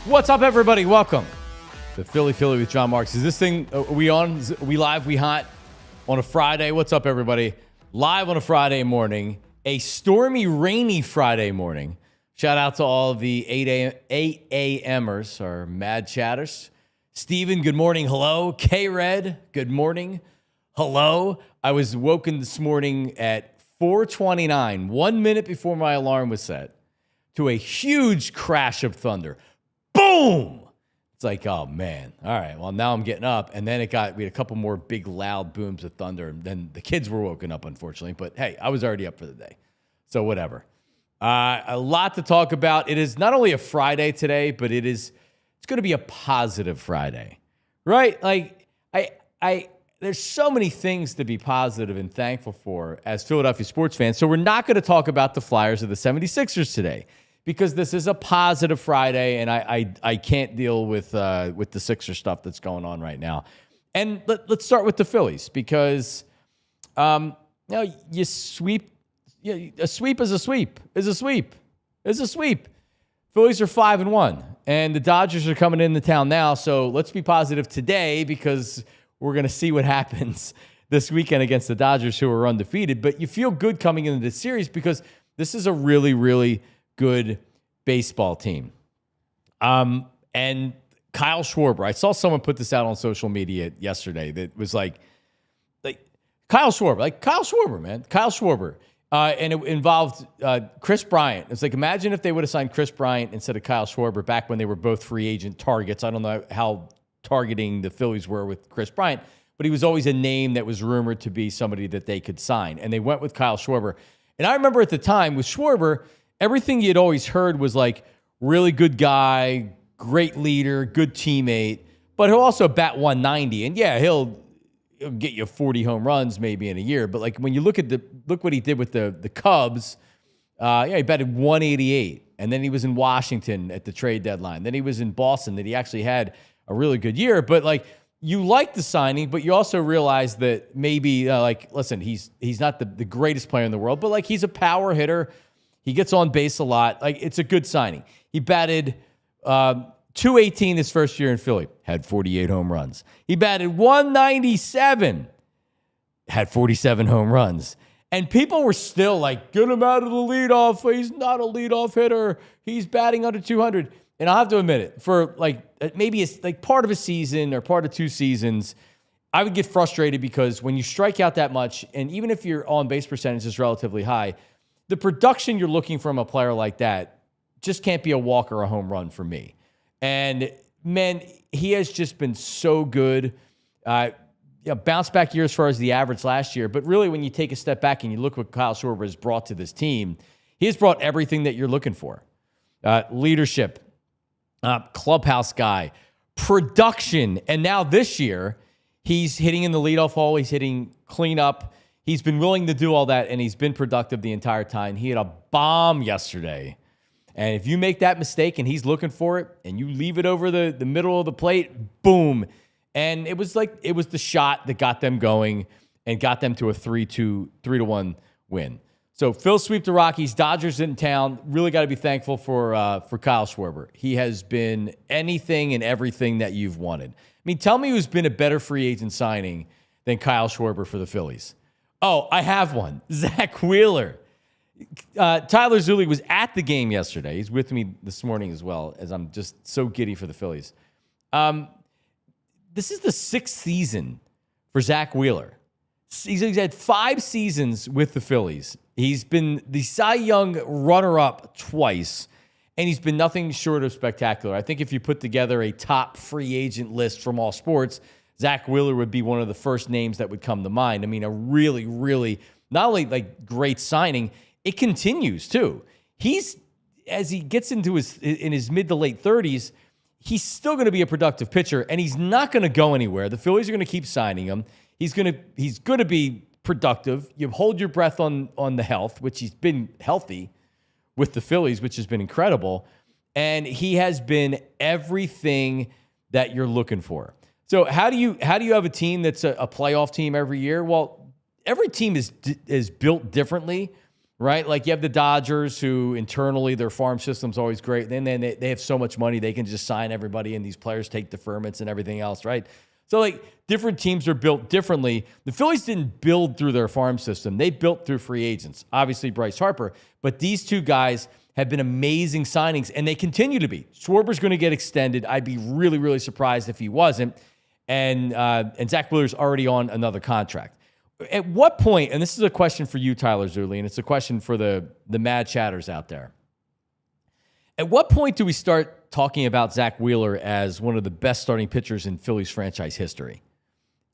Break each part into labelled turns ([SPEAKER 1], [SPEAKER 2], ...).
[SPEAKER 1] What's up, everybody? Welcome to Philly with John Marks. Is this thing, are we on? Are we live? We hot on a Friday? What's up, everybody? Live on a Friday morning, a stormy, rainy Friday morning. Shout out to all of the 8 a.m.ers, our mad chatters. Steven, good morning. Hello. K-Red, good morning. Hello. I was woken this morning at 4:29, 1 minute before my alarm was set, to a huge crash of thunder. Boom! It's like, oh, man. All right, well, now I'm getting up. And then we had a couple more big, loud booms of thunder. And then the kids were woken up, unfortunately. But, hey, I was already up for the day. So, whatever. A lot to talk about. It is not only a Friday today, but it's going to be a positive Friday. Right? Like, there's so many things to be positive and thankful for as Philadelphia sports fans. So, we're not going to talk about the Flyers or the 76ers today, because this is a positive Friday, and I can't deal with the Sixer stuff that's going on right now. And let's start with the Phillies, because you sweep. A sweep is a sweep. Is a sweep. Is a sweep. Phillies are 5-1, and the Dodgers are coming into town now. So let's be positive today, because we're going to see what happens this weekend against the Dodgers, who are undefeated. But you feel good coming into this series, because this is a really, really good baseball team. And Kyle Schwarber, I saw someone put this out on social media yesterday that was like Kyle Schwarber, man. Kyle Schwarber. And it involved Chris Bryant. It's like, imagine if they would have signed Chris Bryant instead of Kyle Schwarber back when they were both free agent targets. I don't know how targeting the Phillies were with Chris Bryant, but he was always a name that was rumored to be somebody that they could sign. And they went with Kyle Schwarber. And I remember at the time with Schwarber, everything you'd always heard was like, really good guy, great leader, good teammate, but he'll also bat 190. And yeah, he'll get you 40 home runs maybe in a year. But like, when you look what he did with the Cubs, he batted 188. And then he was in Washington at the trade deadline. Then he was in Boston, that he actually had a really good year. But like, you like the signing, but you also realize that maybe listen, he's not the greatest player in the world, but like, he's a power hitter. He gets on base a lot. Like, it's a good signing. He batted 218 his first year in Philly, had 48 home runs. He batted 197, had 47 home runs. And people were still like, get him out of the leadoff. He's not a leadoff hitter. He's batting under 200. And I'll have to admit it, for like maybe it's like part of a season or part of 2 seasons, I would get frustrated, because when you strike out that much, and even if your on base percentage is relatively high, the production you're looking from a player like that just can't be a walk or a home run for me. And, man, he has just been so good. Bounce back year as far as the average last year. But really, when you take a step back and you look what Kyle Schwarber has brought to this team, he has brought everything that you're looking for. Leadership, clubhouse guy, production. And now this year, he's hitting in the leadoff hole. He's hitting cleanup. He's been willing to do all that, and he's been productive the entire time. He had a bomb yesterday. And if you make that mistake and he's looking for it, and you leave it over the middle of the plate, boom. And it was the shot that got them going and got them to a 3-1 win. So Phil sweep the Rockies, Dodgers in town. Really got to be thankful for Kyle Schwarber. He has been anything and everything that you've wanted. I mean, tell me who's been a better free agent signing than Kyle Schwarber for the Phillies. Oh, I have one. Zack Wheeler. Tyler Zulli was at the game yesterday. He's with me this morning as well, as I'm just so giddy for the Phillies. This is the 6th season for Zack Wheeler. He's had 5 seasons with the Phillies. He's been the Cy Young runner-up twice, and he's been nothing short of spectacular. I think if you put together a top free agent list from all sports, Zack Wheeler would be one of the first names that would come to mind. I mean, a really, really, not only like great signing, it continues too. As he gets into his mid to late 30s, he's still going to be a productive pitcher, and he's not going to go anywhere. The Phillies are going to keep signing him. He's going to be productive. You hold your breath on the health, which he's been healthy with the Phillies, which has been incredible. And he has been everything that you're looking for. So how do you have a team that's a playoff team every year? Well, every team is built differently, right? Like you have the Dodgers, who internally their farm system's always great. Then they have so much money, they can just sign everybody, and these players take deferments and everything else, right? So like different teams are built differently. The Phillies didn't build through their farm system. They built through free agents. Obviously Bryce Harper, but these two guys have been amazing signings, and they continue to be. Schwarber's going to get extended. I'd be really, really surprised if he wasn't. And Zack Wheeler's already on another contract. At what point, and this is a question for you, Tyler Zuli, and it's a question for the mad chatters out there. At what point do we start talking about Zack Wheeler as one of the best starting pitchers in Phillies franchise history?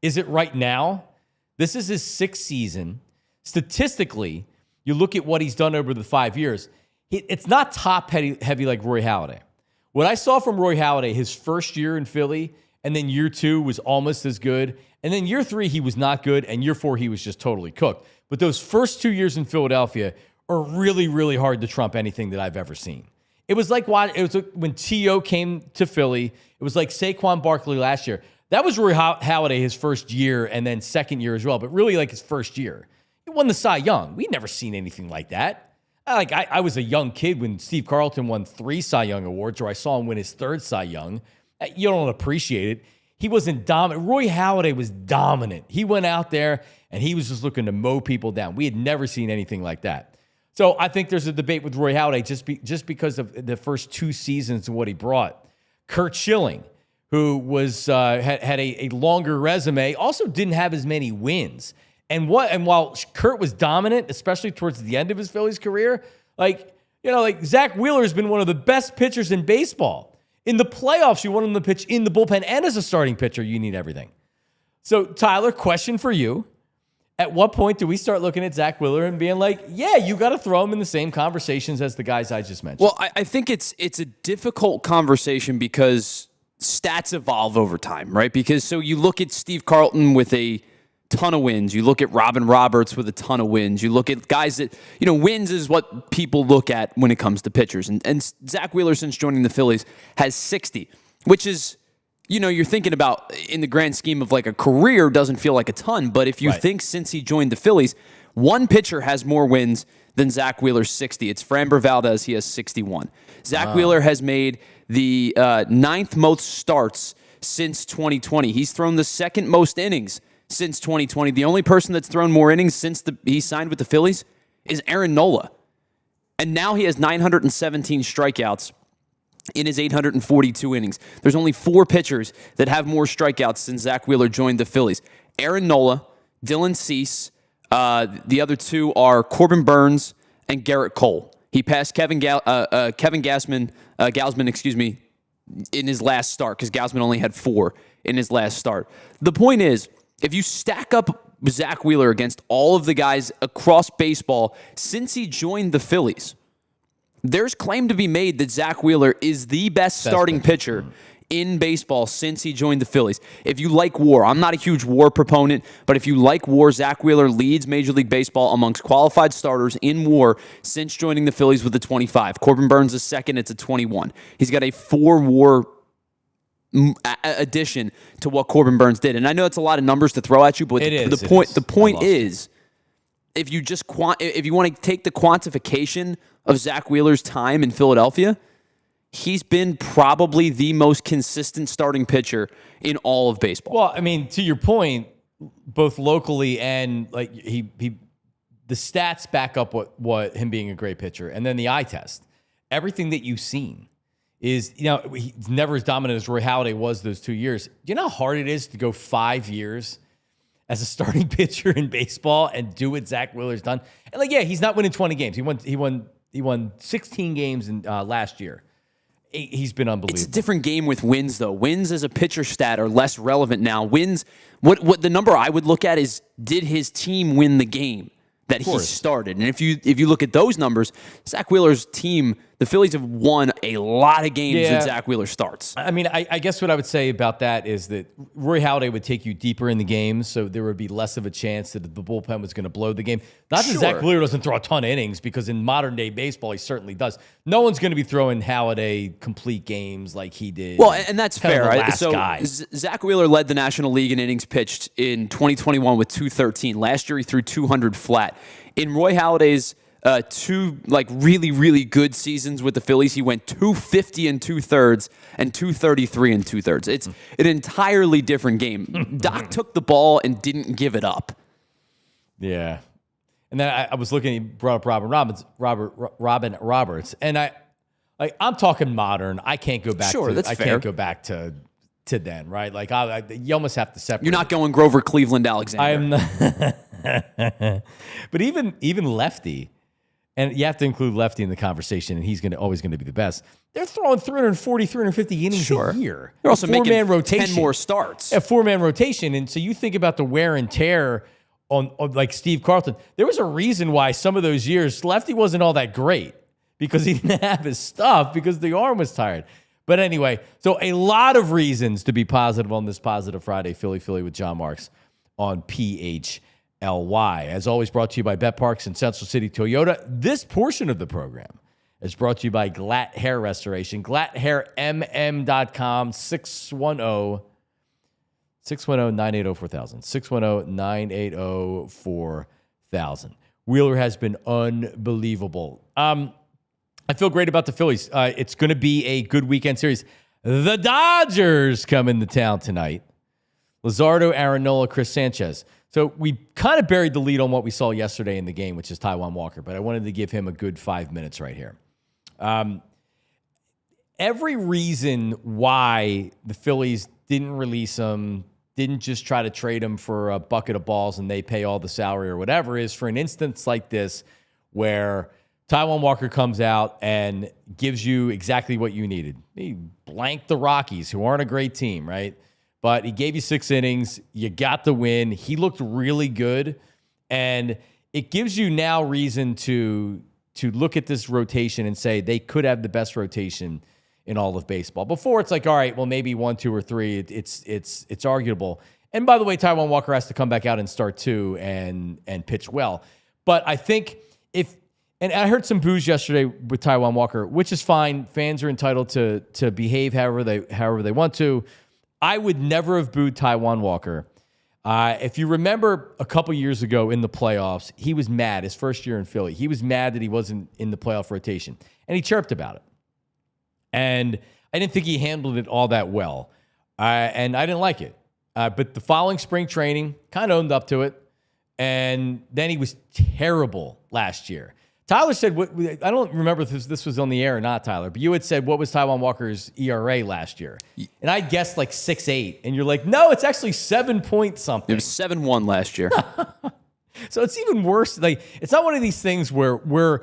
[SPEAKER 1] Is it right now? This is his 6th season. Statistically, you look at what he's done over the 5 years, it's not top heavy like Roy Halladay. What I saw from Roy Halladay, his first year in Philly, and then year 2 was almost as good. And then year 3, he was not good. And year 4, he was just totally cooked. But those first 2 years in Philadelphia are really, really hard to trump anything that I've ever seen. It was like when T.O. came to Philly. It was like Saquon Barkley last year. That was Roy Halladay his first year and then second year as well. But really like his first year. He won the Cy Young. We'd never seen anything like that. I was a young kid when Steve Carlton won 3 Cy Young awards, or I saw him win his 3rd Cy Young. You don't appreciate it. He wasn't dominant. Roy Halladay was dominant. He went out there and he was just looking to mow people down. We had never seen anything like that. So I think there's a debate with Roy Halladay just because of the first 2 seasons and what he brought. Curt Schilling, who was had a longer resume, also didn't have as many wins. And while Curt was dominant, especially towards the end of his Phillies career, like Zack Wheeler has been one of the best pitchers in baseball. In the playoffs, you want him to pitch in the bullpen, and as a starting pitcher, you need everything. So, Tyler, question for you. At what point do we start looking at Zack Wheeler and being like, yeah, you got to throw him in the same conversations as the guys I just mentioned?
[SPEAKER 2] Well, I think it's a difficult conversation because stats evolve over time, right? Because so you look at Steve Carlton with a ton of wins. You look at Robin Roberts with a ton of wins. You look at guys that, wins is what people look at when it comes to pitchers. And Zack Wheeler, since joining the Phillies, has 60, which is, you're thinking about in the grand scheme of like a career doesn't feel like a ton. But if you think since he joined the Phillies, one pitcher has more wins than Zack Wheeler's 60. It's Framber Valdez. He has 61. Zack Wheeler has made the 9th most starts since 2020. He's thrown the 2nd most innings since 2020. The only person that's thrown more innings since he signed with the Phillies is Aaron Nola. And now he has 917 strikeouts in his 842 innings. There's only 4 pitchers that have more strikeouts since Zack Wheeler joined the Phillies. Aaron Nola, Dylan Cease, the other 2 are Corbin Burns and Garrett Cole. He passed Kevin Gausman, in his last start because Gausman only had 4 in his last start. The point is, if you stack up Zack Wheeler against all of the guys across baseball since he joined the Phillies, there's claim to be made that Zack Wheeler is the best starting pitcher in baseball since he joined the Phillies. If you like WAR, I'm not a huge WAR proponent, but if you like WAR, Zack Wheeler leads Major League Baseball amongst qualified starters in WAR since joining the Phillies with a 25. Corbin Burns is 2nd, it's a 21. He's got a 4 WAR addition to what Corbin Burns did. And I know it's a lot of numbers to throw at you, but the point is, if you want to take the quantification of Zack Wheeler's time in Philadelphia, he's been probably the most consistent starting pitcher in all of baseball.
[SPEAKER 1] Well, I mean, to your point, both locally and like the stats back up what him being a great pitcher, and then the eye test. Everything that you've seen is, he's never as dominant as Roy Halladay was those 2 years. Do you know how hard it is to go 5 years as a starting pitcher in baseball and do what Zack Wheeler's done? And he's not winning 20 games. He won 16 games in last year. He's been unbelievable.
[SPEAKER 2] It's a different game with wins, though. Wins as a pitcher stat are less relevant now. Wins, what the number I would look at is, did his team win the game that he started? And if you look at those numbers, Zack Wheeler's team, the Phillies have won a lot of games when Zack Wheeler starts.
[SPEAKER 1] I mean, I guess what I would say about that is that Roy Halladay would take you deeper in the game, so there would be less of a chance that the bullpen was going to blow the game. Not that Zack Wheeler doesn't throw a ton of innings, because in modern-day baseball, he certainly does. No one's going to be throwing Halladay complete games like he did.
[SPEAKER 2] Well, and that's fair. Right? So Zack Wheeler led the National League in innings pitched in 2021 with 213. Last year, he threw 200 flat. In Roy Halladay's two really, really good seasons with the Phillies. He went 250 and 2/3 and 233 and 2/3. It's an entirely different game. Doc took the ball and didn't give it up.
[SPEAKER 1] Yeah. And then I was looking, he brought up Robin Roberts. And I'm talking modern. I can't go back can't go back to then, right? Like you almost have to separate.
[SPEAKER 2] You're not going Grover Cleveland Alexander.
[SPEAKER 1] I'm not. But even lefty, and you have to include lefty in the conversation, and he's always going to be the best. They're throwing 340, 350 innings a year.
[SPEAKER 2] They're also making 10
[SPEAKER 1] rotation.
[SPEAKER 2] more starts.
[SPEAKER 1] A four-man rotation. And so you think about the wear and tear on like Steve Carlton. There was a reason why some of those years lefty wasn't all that great, because he didn't have his stuff, because the arm was tired. But anyway, so a lot of reasons to be positive on this Positive Friday, Philly with John Marks on PHLY. As always, brought to you by Bet Parks and Central City Toyota. This portion of the program is brought to you by GLAT Hair Restoration. GLATHairMM.com, 610-980-4000. 610-980-4000. Wheeler has been unbelievable. I feel great about the Phillies. It's going to be a good weekend series. The Dodgers come into town tonight. Luzardo, Aaron Nola, Chris Sanchez. So we kind of buried the lead on what we saw yesterday in the game, which is Taijuan Walker, but I wanted to give him a good 5 minutes right here. Every reason why the Phillies didn't release him, didn't just try to trade him for a bucket of balls and they pay all the salary or whatever, is for an instance like this where Taijuan Walker comes out and gives you exactly what you needed. He blanked the Rockies, who aren't a great team, right? But he gave you 6 innings. You got the win. He looked really good. And it gives you now reason to look at this rotation and say they could have the best rotation in all of baseball. Before, it's like, all right, well, maybe 1, 2, or 3. It's arguable. And by the way, Taijuan Walker has to come back out and start too and pitch well. But I think and I heard some boos yesterday with Taijuan Walker, which is fine. Fans are entitled to behave however they want to. I would never have booed Taijuan Walker. If you remember a couple years ago in the playoffs, he was mad his first year in Philly. He was mad that he wasn't in the playoff rotation, and he chirped about it. And I didn't think he handled it all that well, and I didn't like it. But the following spring training, kind of owned up to it, and then he was terrible last year. Tyler said, I don't remember if this was on the air or not, Tyler, but you had said, what was Taijuan Walker's ERA last year? And I guessed like 6.8. And you're like, no, it's actually 7 point something.
[SPEAKER 2] It was 7-1 last year.
[SPEAKER 1] So it's even worse. Like, it's not one of these things where we're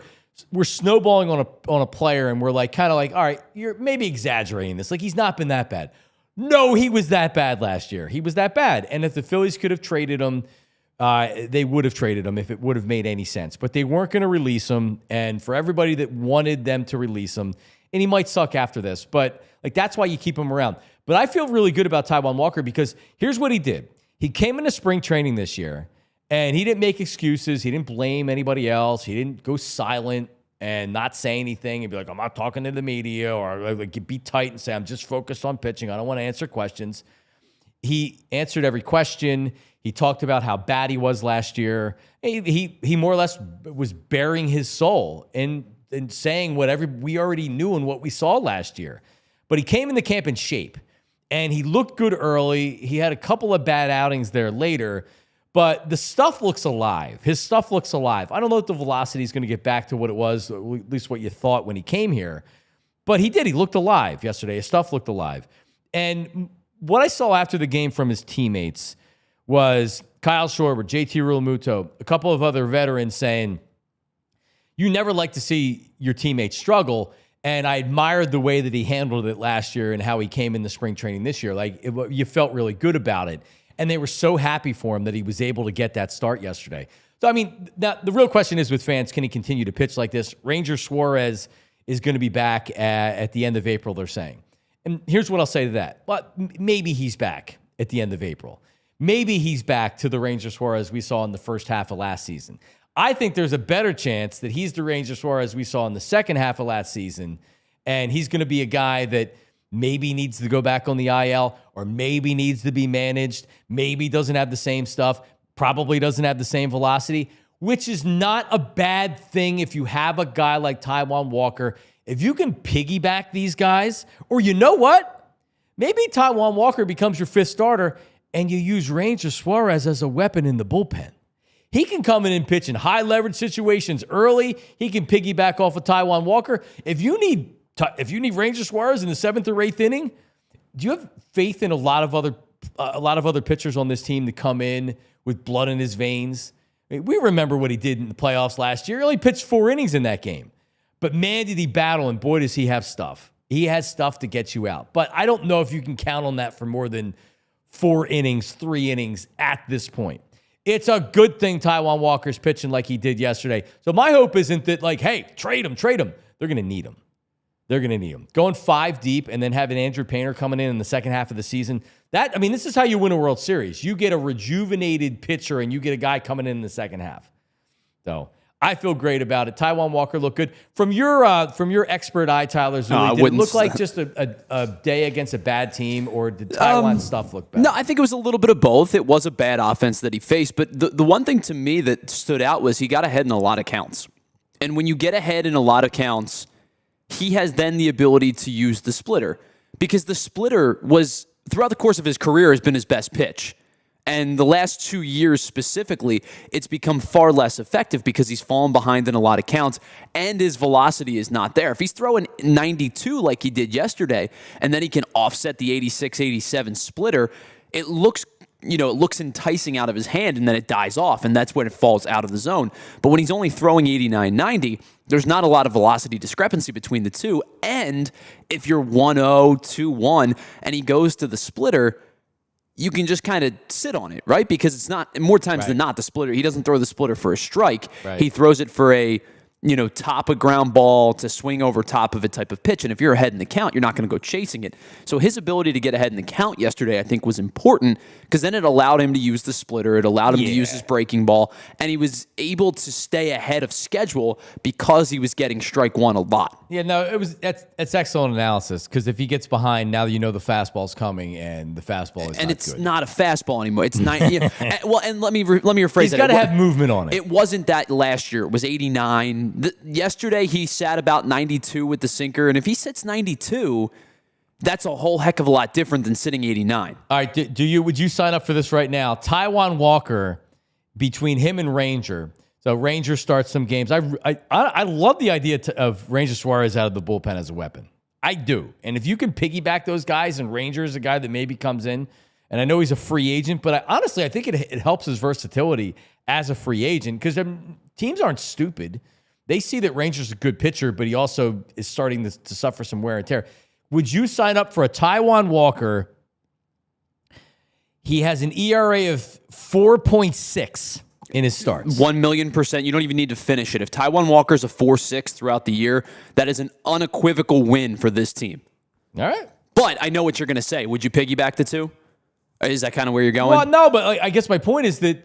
[SPEAKER 1] snowballing on a player and we're like, kind of like, all right, you're maybe exaggerating this. Like, he's not been that bad. No, he was that bad last year. He was that bad. And if the Phillies could have traded him, they would have traded him if it would have made any sense. But they weren't going to release him. And for everybody that wanted them to release him, and he might suck after this, but like that's why you keep him around. But I feel really good about Taijuan Walker because here's what he did. He came into spring training this year, and he didn't make excuses. He didn't blame anybody else. He didn't go silent and not say anything and be like, I'm not talking to the media, or like be tight and say, I'm just focused on pitching. I don't want to answer questions. He answered every question. He talked about how bad he was last year. He more or less was bearing his soul and saying whatever we already knew and what we saw last year. But he came in the camp in shape, and he looked good early. He had a couple of bad outings there later, but the stuff looks alive. His stuff looks alive. I don't know if the velocity is going to get back to what it was, or at least what you thought when he came here. But he did. He looked alive yesterday. His stuff looked alive. And what I saw after the game from his teammates was Kyle Schwarber, JT Realmuto, a couple of other veterans saying, you never like to see your teammates struggle. And I admired the way that he handled it last year and how he came in the spring training this year. Like, you felt really good about it. And they were so happy for him that he was able to get that start yesterday. So, I mean, now the real question is with fans, can he continue to pitch like this? Ranger Suarez is going to be back at the end of April, they're saying. And here's what I'll say to that. But maybe he's back at the end of April. Maybe he's back to the Ranger Suarez we saw in the first half of last season. I think there's a better chance that he's the Ranger Suarez we saw in the second half of last season, and he's going to be a guy that maybe needs to go back on the IL, or maybe needs to be managed, maybe doesn't have the same stuff, probably doesn't have the same velocity. which is not a bad thing if you have a guy like Taijuan Walker. If you can piggyback these guys, or you know what? Maybe Taijuan Walker becomes your fifth starter and you use Ranger Suarez as a weapon in the bullpen. He can come in and pitch in high leverage situations early. He can piggyback off of Taijuan Walker. If you need Ranger Suarez in the 7th or 8th inning, do you have faith in a lot of other pitchers on this team to come in with blood in his veins? I mean, we remember what he did in the playoffs last year. He only pitched 4 innings in that game. But man, did he battle, and boy, does he have stuff. He has stuff to get you out. But I don't know if you can count on that for more than 4 innings, 3 innings at this point. It's a good thing Taijuan Walker's pitching like he did yesterday. So my hope isn't that, like, hey, trade him. They're going to need him. Going 5 deep and then having Andrew Painter coming in the second half of the season. This is how you win a World Series. You get a rejuvenated pitcher and you get a guy coming in the second half. So I feel great about it. Taijuan Walker looked good. From your expert eye, Tyler Zuli, did it look like just a day against a bad team, or did Taijuan stuff look bad?
[SPEAKER 2] No, I think it was a little bit of both. It was a bad offense that he faced, but the one thing to me that stood out was he got ahead in a lot of counts. And when you get ahead in a lot of counts, he has then the ability to use the splitter, because the splitter was, throughout the course of his career, has been his best pitch. And the last 2 years specifically, it's become far less effective because he's fallen behind in a lot of counts and his velocity is not there. If he's throwing 92 like he did yesterday, and then he can offset the 86, 87 splitter, it looks enticing out of his hand, and then it dies off, and that's when it falls out of the zone. But when he's only throwing 89, 90, there's not a lot of velocity discrepancy between the two. And if you're 1-0, 2-1, and he goes to the splitter, you can just kind of sit on it, right? Because it's not, more times than not, the splitter, he doesn't throw the splitter for a strike.
[SPEAKER 1] Right.
[SPEAKER 2] He throws it for a, top of ground ball to swing over top of it type of pitch. And if you're ahead in the count, you're not going to go chasing it. So his ability to get ahead in the count yesterday, I think, was important, because then it allowed him to use the splitter. It allowed him to use his breaking ball. And he was able to stay ahead of schedule because he was getting strike one a lot.
[SPEAKER 1] Yeah, no, that's excellent analysis, because if he gets behind, now you know the fastball's coming, and the fastball is
[SPEAKER 2] not a fastball anymore. It's not. Well, and let me rephrase that.
[SPEAKER 1] He's got to have movement on it.
[SPEAKER 2] It wasn't that last year. It was 89. Yesterday he sat about 92 with the sinker, and if he sits 92, that's a whole heck of a lot different than sitting 89. All
[SPEAKER 1] right, would you sign up for this right now? Taijuan Walker, between him and Ranger. So Ranger starts some games. I love the idea of Ranger Suarez out of the bullpen as a weapon. I do. And if you can piggyback those guys, and Ranger is a guy that maybe comes in, and I know he's a free agent, but honestly, I think it helps his versatility as a free agent, because teams aren't stupid. They see that Ranger's a good pitcher, but he also is starting to suffer some wear and tear. Would you sign up for a Taijuan Walker? He has an ERA of 4.6 in his starts.
[SPEAKER 2] 1,000,000%. You don't even need to finish it. If Taijuan Walker's a 4.6 throughout the year, that is an unequivocal win for this team.
[SPEAKER 1] All right.
[SPEAKER 2] But I know what you're going to say. Would you piggyback the two? Is that kind of where you're going?
[SPEAKER 1] Well, no, but I guess my point is that,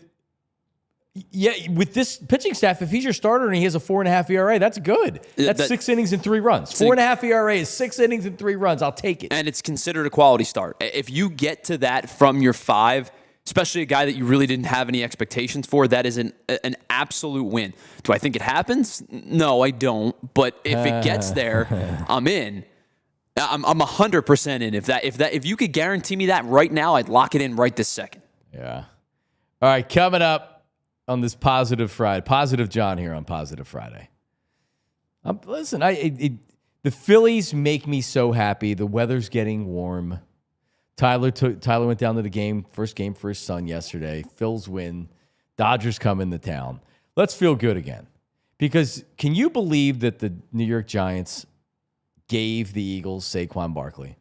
[SPEAKER 1] with this pitching staff, if he's your starter and he has a 4.5 ERA, that's good. That's 6 innings and 3 runs. 4.5 ERA is 6 innings and 3 runs. I'll take it.
[SPEAKER 2] And it's considered a quality start. If you get to that from your 5, especially a guy that you really didn't have any expectations for, that is an absolute win. Do I think it happens? No, I don't. But if it gets there, I'm in. I'm 100% in. If you could guarantee me that right now, I'd lock it in right this second.
[SPEAKER 1] Yeah. All right, coming up on this Positive Friday. Positive John here on Positive Friday. Listen, the Phillies make me so happy. The weather's getting warm. Tyler went down to the game, first game for his son yesterday. Phils win. Dodgers come into town. Let's feel good again. Because can you believe that the New York Giants gave the Eagles Saquon Barkley?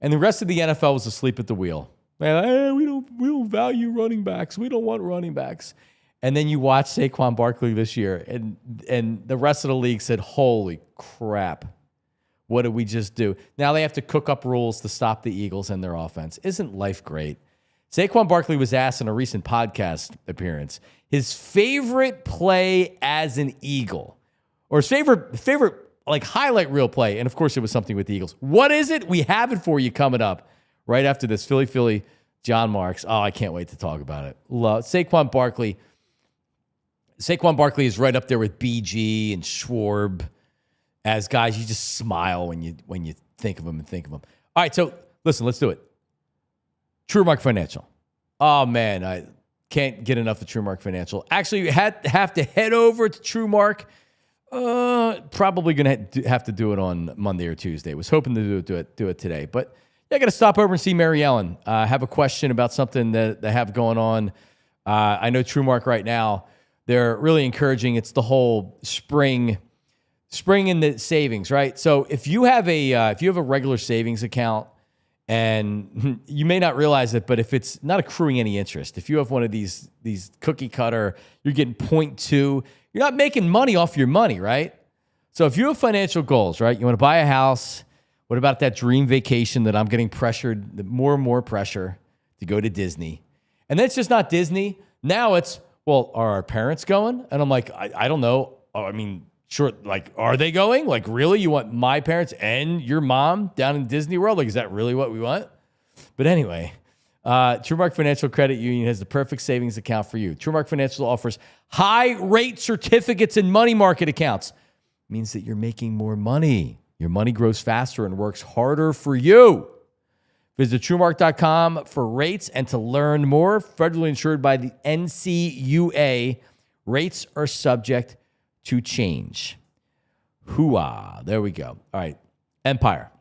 [SPEAKER 1] And the rest of the NFL was asleep at the wheel. Hey, we don't value running backs. We don't want running backs. And then you watch Saquon Barkley this year, and the rest of the league said, holy crap, what did we just do? Now they have to cook up rules to stop the Eagles and their offense. Isn't life great? Saquon Barkley was asked in a recent podcast appearance his favorite play as an Eagle, or his favorite like highlight reel play. And of course, it was something with the Eagles. What is it? We have it for you coming up right after this. Philly, John Marks. Oh, I can't wait to talk about it. Saquon Barkley. Saquon Barkley is right up there with BG and Schwarber as guys you just smile when you think of them and think of them. All right, so listen, let's do it. TrueMark Financial. Oh, man, I can't get enough of TrueMark Financial. Actually, you have to head over to TrueMark. Probably going to have to do it on Monday or Tuesday. Was hoping to do it today. But yeah, I got to stop over and see Mary Ellen. I have a question about something that they have going on. I know TrueMark right now, they're really encouraging. It's the whole spring in the savings, right? So if you have a regular savings account, and you may not realize it, but if it's not accruing any interest, if you have one of these cookie cutter, you're getting 0.2, you're not making money off your money, right? So if you have financial goals, right? You want to buy a house. What about that dream vacation that I'm getting pressured, more and more pressure to go to Disney? And then it's just not Disney. Now it's, well, are our parents going? And I'm like, I don't know. I mean, sure, like, are they going? Like, really? You want my parents and your mom down in Disney World? Like, is that really what we want? But anyway, TrueMark Financial Credit Union has the perfect savings account for you. TrueMark Financial offers high-rate certificates and money market accounts. It means that you're making more money. Your money grows faster and works harder for you. Visit TrueMark.com for rates and to learn more. Federally insured by the NCUA. Rates are subject to change. Hooah. There we go. All right. Empire.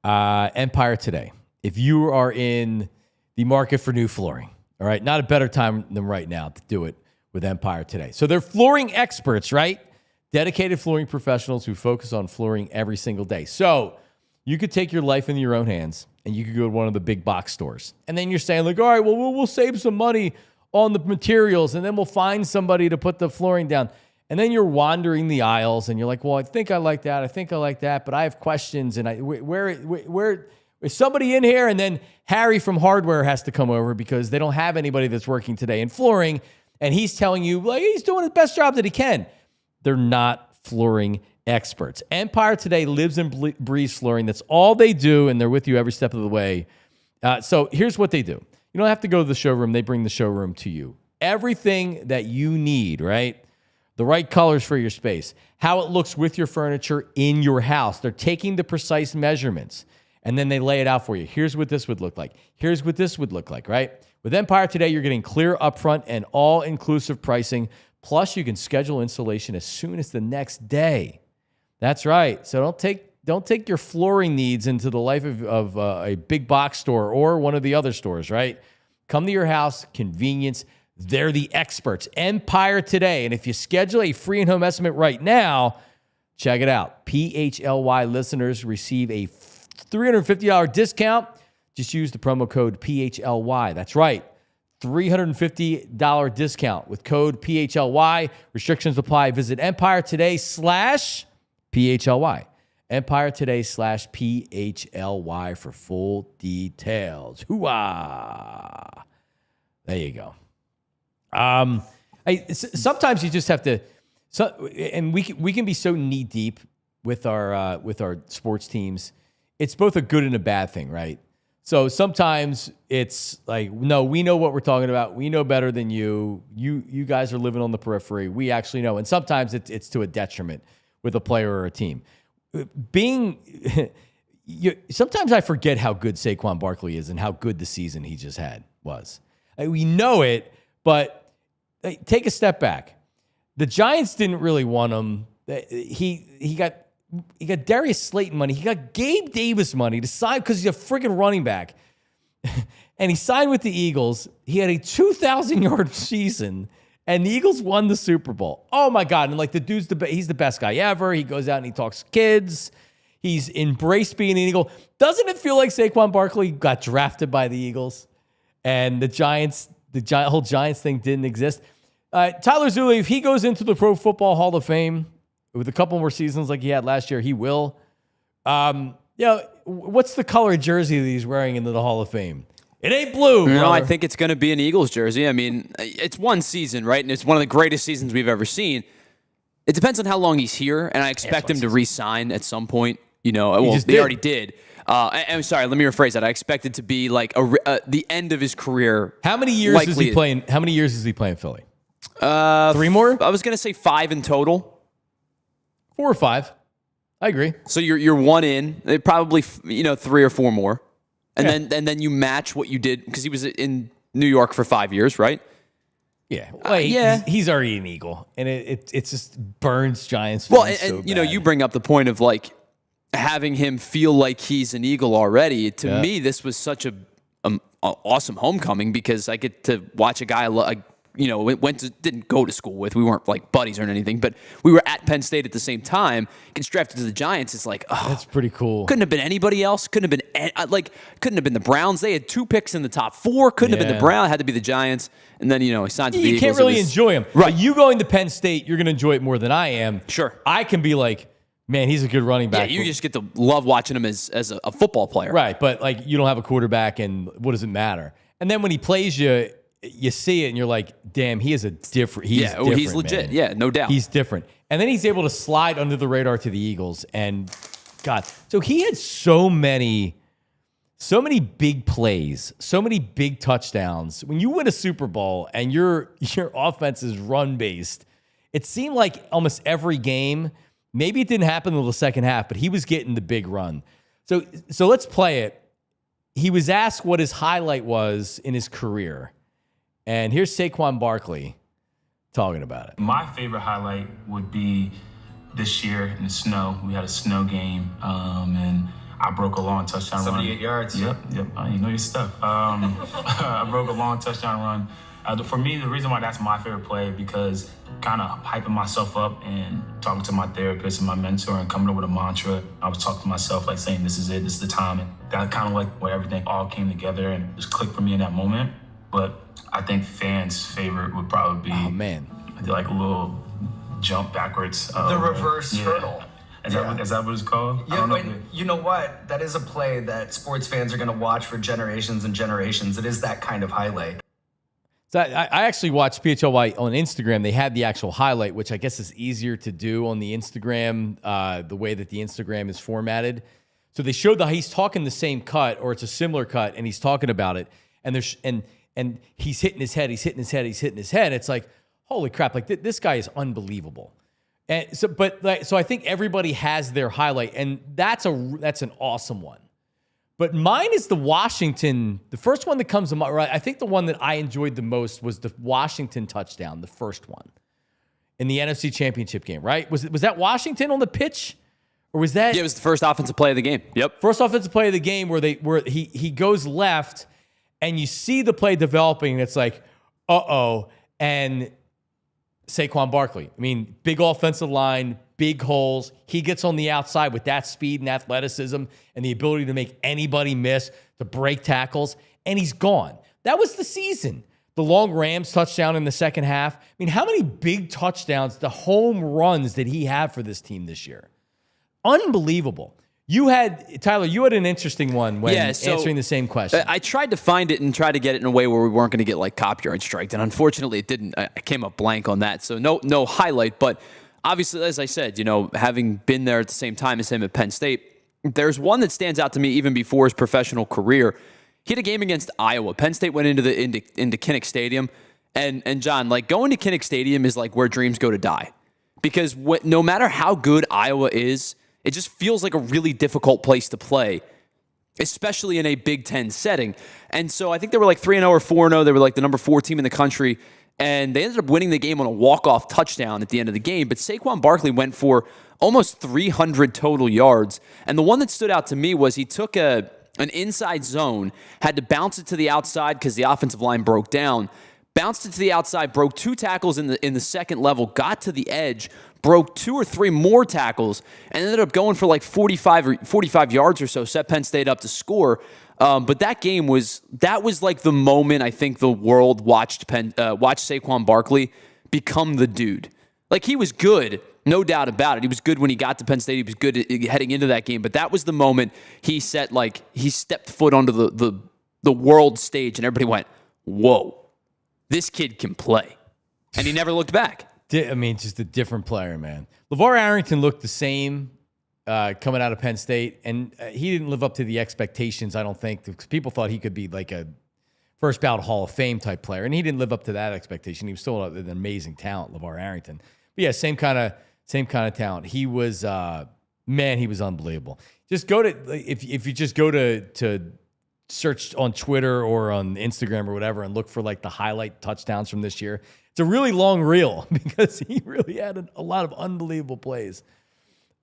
[SPEAKER 1] Empire today. If you are in the market for new flooring, all right, not a better time than right now to do it with Empire today. So they're flooring experts, right? Dedicated flooring professionals who focus on flooring every single day. So you could take your life in your own hands and you could go to one of the big box stores. And then you're saying like, all right, well, we'll save some money on the materials and then we'll find somebody to put the flooring down. And then you're wandering the aisles and you're like, well, I think I like that. I think I like that. But I have questions. And where is somebody in here? And then Harry from Hardware has to come over because they don't have anybody that's working today in flooring. And he's telling you, like, he's doing his best job that he can. They're not flooring experts. Empire today lives and breathes flooring. That's all they do. And they're with you every step of the way. So here's what they do. You don't have to go to the showroom. They bring the showroom to you. Everything that you need, right? The right colors for your space, how it looks with your furniture in your house. They're taking the precise measurements, and then they lay it out for you. Here's what this would look like. Here's what this would look like, right? With Empire today, you're getting clear upfront and all-inclusive pricing, plus you can schedule installation as soon as the next day. That's right. So don't take your flooring needs into the life of a big box store or one of the other stores, right? Come to your house, convenience. They're the experts. Empire today. And if you schedule a free in-home estimate right now, check it out. PHLY listeners receive a $350 discount. Just use the promo code PHLY. That's right. $350 discount with code PHLY. Restrictions apply. Visit Empire Today /PHLY. Empire Today /PHLY for full details. Hooah! There you go. Sometimes you just have to, and we can be so knee deep with our sports teams. It's both a good and a bad thing, right? So sometimes it's like, no, we know what we're talking about. We know better than you. You guys are living on the periphery. We actually know. And sometimes it's to a detriment with a player or a team. Sometimes I forget how good Saquon Barkley is and how good the season he just had was. We know it, but take a step back. The Giants didn't really want him. He got Darius Slayton money. He got Gabe Davis money to sign because he's a freaking running back. And he signed with the Eagles. He had a 2,000-yard season, and the Eagles won the Super Bowl. Oh, my God. And, like, the dude's he's the best guy ever. He goes out and he talks to kids. He's embraced being an Eagle. Doesn't it feel like Saquon Barkley got drafted by the Eagles and the whole Giants thing didn't exist? Tyler Zulli, if he goes into the Pro Football Hall of Fame with a couple more seasons like he had last year, he will. What's the color jersey that he's wearing into the Hall of Fame? It ain't blue.
[SPEAKER 2] No, I think it's going to be an Eagles jersey. I mean, it's one season, right? And it's one of the greatest seasons we've ever seen. It depends on how long he's here, and I expect him to re-sign at some point. They already did. I'm sorry, let me rephrase that. I expect it to be like the end of his career.
[SPEAKER 1] How many years is he playing? How many years is he playing Philly? 3 more?
[SPEAKER 2] I was going to say 5 in total.
[SPEAKER 1] 4 or 5. I agree.
[SPEAKER 2] So you're 1 in. Probably 3 or 4 more, and then you match what you did because he was in New York for 5 years, right?
[SPEAKER 1] Yeah. Well, he's already an Eagle, and it just burns Giants fans.
[SPEAKER 2] Well, and you bring up the point of like having him feel like he's an Eagle already. To me, this was such a awesome homecoming because I get to watch a guy didn't go to school with. We weren't like buddies or anything, but we were at Penn State at the same time. Gets drafted to the Giants. It's like, oh,
[SPEAKER 1] that's pretty cool.
[SPEAKER 2] Couldn't have been anybody else. Couldn't have been the Browns. They had 2 picks in the top 4. Couldn't have been the Browns. Had to be the Giants. And then he signed to the Eagles.
[SPEAKER 1] You can't really enjoy him. Right. You going to Penn State, you're going to enjoy it more than I am.
[SPEAKER 2] Sure.
[SPEAKER 1] I can be like, man, he's a good running back.
[SPEAKER 2] Yeah, you just get to love watching him as a football player.
[SPEAKER 1] Right, but like you don't have a quarterback, and what does it matter? And then when he plays you see it, and you're like, damn, he is a different. He's
[SPEAKER 2] legit.
[SPEAKER 1] Man.
[SPEAKER 2] Yeah, no doubt.
[SPEAKER 1] He's different. And then he's able to slide under the radar to the Eagles, and God, so he had so many big plays, so many big touchdowns. When you win a Super Bowl and your offense is run based, it seemed like almost every game. Maybe it didn't happen until the second half, but he was getting the big run. So let's play it. He was asked what his highlight was in his career. And here's Saquon Barkley talking about it.
[SPEAKER 3] My favorite highlight would be this year in the snow. We had a snow game, and I broke a long touchdown
[SPEAKER 4] 78
[SPEAKER 3] run.
[SPEAKER 4] yards.
[SPEAKER 3] Yep. You know your stuff. I broke a long touchdown run. For me, the reason why that's my favorite play because kind of hyping myself up and talking to my therapist and my mentor and coming up with a mantra. I was talking to myself like saying, this is it, this is the time. And that kind of like where everything all came together and just clicked for me in that moment. But I think fans' favorite would probably be like a little jump backwards.
[SPEAKER 4] The reverse hurdle.
[SPEAKER 3] Is that what it's called?
[SPEAKER 4] Yeah, but you know what? That is a play that sports fans are going to watch for generations and generations. It is that kind of highlight.
[SPEAKER 1] So I actually watched PHLY on Instagram. They had the actual highlight, which I guess is easier to do on the Instagram, the way that the Instagram is formatted. So they showed that he's talking the same cut, or it's a similar cut, and he's talking about it. And there's and he's hitting his head, he's hitting his head, he's hitting his head. It's like, holy crap! Like this guy is unbelievable. And so I think everybody has their highlight, and that's an awesome one. But mine is the Washington, the first one that comes to mind, right? I think the one that I enjoyed the most was the Washington touchdown, the first one in the NFC Championship game, right? Was that Washington on the pitch? Or was that?
[SPEAKER 2] Yeah, it was the first offensive play of the game. Yep.
[SPEAKER 1] First offensive play of the game where he goes left and you see the play developing and it's like, uh-oh. And Saquon Barkley, I mean, big offensive line, big holes. He gets on the outside with that speed and athleticism and the ability to make anybody miss, to break tackles, and he's gone. That was the season. The long Rams touchdown in the second half. I mean, how many big touchdowns, the home runs did he have for this team this year? Unbelievable. Tyler, you had an interesting one when answering the same question.
[SPEAKER 2] I tried to find it and try to get it in a way where we weren't going to get like copyright striked, and unfortunately it didn't. I came up blank on that, so no highlight. But obviously, as I said, having been there at the same time as him at Penn State, there's one that stands out to me even before his professional career. He had a game against Iowa. Penn State went into Kinnick Stadium, and John, like going to Kinnick Stadium is like where dreams go to die, because no matter how good Iowa is, it just feels like a really difficult place to play, especially in a Big Ten setting. And so I think they were like 3-0 or 4-0. They were like the number 4 team in the country. And they ended up winning the game on a walk-off touchdown at the end of the game. But Saquon Barkley went for almost 300 total yards. And the one that stood out to me was he took an inside zone, had to bounce it to the outside because the offensive line broke down, bounced it to the outside, broke 2 tackles in the second level, got to the edge, broke 2 or 3 more tackles, and ended up going for like 45 yards or so, set Penn State up to score. But that game was like the moment I think the world watched Saquon Barkley become the dude. Like he was good, no doubt about it. He was good when he got to Penn State. He was good heading into that game. But that was the moment he stepped foot onto the world stage, and everybody went, "Whoa, this kid can play," and he never looked back.
[SPEAKER 1] I mean, just a different player, man. LeVar Arrington looked the same coming out of Penn State, and he didn't live up to the expectations, I don't think, because people thought he could be like a first ballot Hall of Fame type player, and he didn't live up to that expectation. He was still an amazing talent, LeVar Arrington. But yeah, same kind of talent. He was he was unbelievable. Just go to if you just go to search on Twitter or on Instagram or whatever and look for like the highlight touchdowns from this year. It's a really long reel because he really had a lot of unbelievable plays.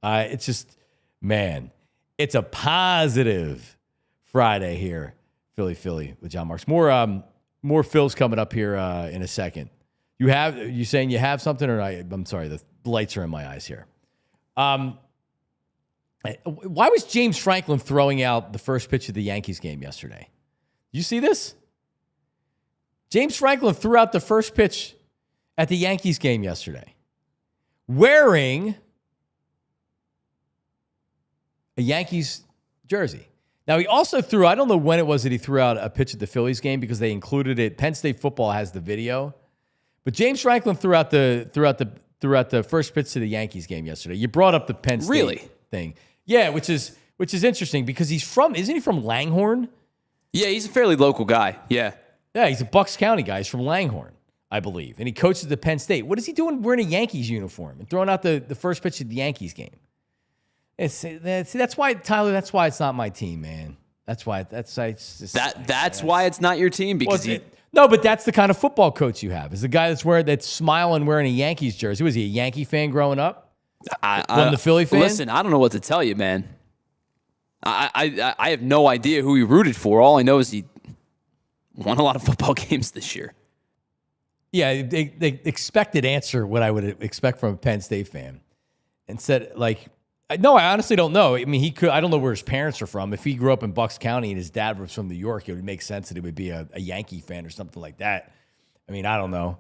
[SPEAKER 1] It's just, man, it's a positive Friday here, Philly with John Marks. More Phils coming up here in a second. You saying you have something, or I'm sorry, the lights are in my eyes here. Why was James Franklin throwing out the first pitch of the Yankees game yesterday? You see this? James Franklin threw out the first pitch at the Yankees game yesterday, wearing a Yankees jersey. Now, he also threw, I don't know when it was that he threw out a pitch at the Phillies game because they included it. Penn State football has the video. But James Franklin threw out the first pitch to the Yankees game yesterday. You brought up the Penn State thing. Yeah, which is interesting because isn't he from Langhorne?
[SPEAKER 2] Yeah, he's a fairly local guy. Yeah.
[SPEAKER 1] Yeah, he's a Bucks County guy. He's from Langhorne, I believe. And he coaches at Penn State. What is he doing wearing a Yankees uniform and throwing out the first pitch of the Yankees game? That's why, Tyler, that's why it's not my team, man. That's why it's
[SPEAKER 2] why it's not your team, because
[SPEAKER 1] no, but that's the kind of football coach you have. Is the guy that's smiling wearing a Yankees jersey. Was he a Yankee fan growing up? The Philly fan?
[SPEAKER 2] Listen, I don't know what to tell you, man. I have no idea who he rooted for. All I know is he won a lot of football games this year.
[SPEAKER 1] Yeah, they expected answer what I would expect from a Penn State fan, and said like, no, I honestly don't know. I mean, he could. I don't know where his parents are from. If he grew up in Bucks County and his dad was from New York, it would make sense that he would be a Yankee fan or something like that. I mean, I don't know.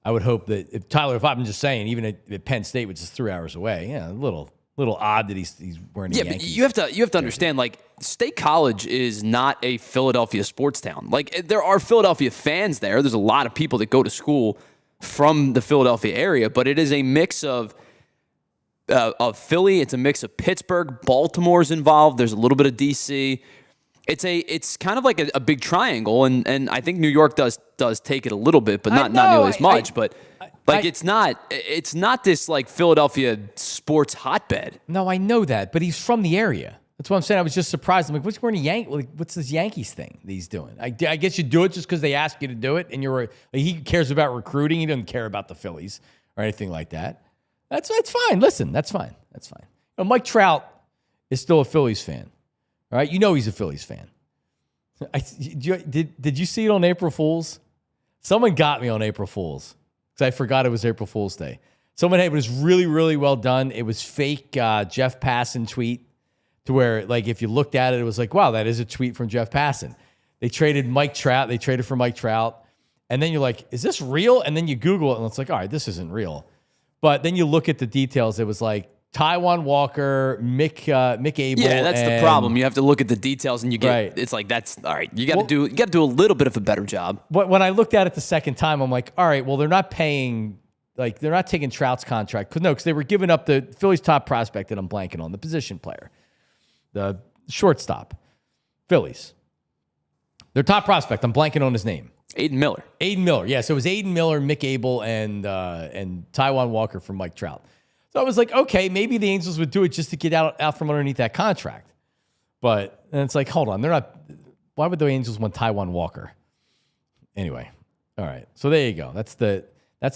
[SPEAKER 1] I would hope that if I'm just saying, even at Penn State, which is 3 hours away, yeah, a little odd that he's wearing a Yankees.
[SPEAKER 2] Yeah, but you have to understand, like, State College is not a Philadelphia sports town. Like, there are Philadelphia fans there. There's a lot of people that go to school from the Philadelphia area, but it is a mix of Philly. It's a mix of Pittsburgh. Baltimore's involved. There's a little bit of D.C. It's kind of like a big triangle, and I think New York does take it a little bit, but not nearly as much. It's not this like Philadelphia sports hotbed.
[SPEAKER 1] No, I know that, but he's from the area. That's what I'm saying. I was just surprised. I'm like, what's wearing a Yankee? Like, what's this Yankees thing that he's doing? I guess you do it just because they ask you to do it, and he cares about recruiting. He doesn't care about the Phillies or anything like that. That's fine. Listen, that's fine. That's fine. Mike Trout is still a Phillies fan. All right, you know he's a Phillies fan. Did you see it on April Fool's? Someone got me on April Fool's because I forgot it was April Fool's Day. It was really, really well done. It was fake Jeff Passan tweet to where, like, if you looked at it, it was like, wow, that is a tweet from Jeff Passan. They traded Mike Trout. They traded for Mike Trout. And then you're like, is this real? And then you Google it, and it's like, all right, this isn't real. But then you look at the details. It was like Taijuan Walker, Mick Abel.
[SPEAKER 2] Yeah, that's the problem. You have to look at the details, and you get
[SPEAKER 1] right.
[SPEAKER 2] It's like that's all right. You got to do a little bit of a better job.
[SPEAKER 1] But when I looked at it the second time, I'm like, all right, well, they're not taking Trout's contract because they were giving up the Phillies' top prospect that I'm blanking on, the position player, the shortstop, Phillies. Their top prospect, I'm blanking on his name.
[SPEAKER 2] Aiden Miller.
[SPEAKER 1] Yeah, so it was Aiden Miller, Mick Abel, and Taijuan Walker from Mike Trout. So I was like, okay, maybe the Angels would do it just to get out from underneath that contract. But then it's like, hold on, they're not. Why would the Angels want Taijuan Walker? Anyway, all right. So there you go. That's the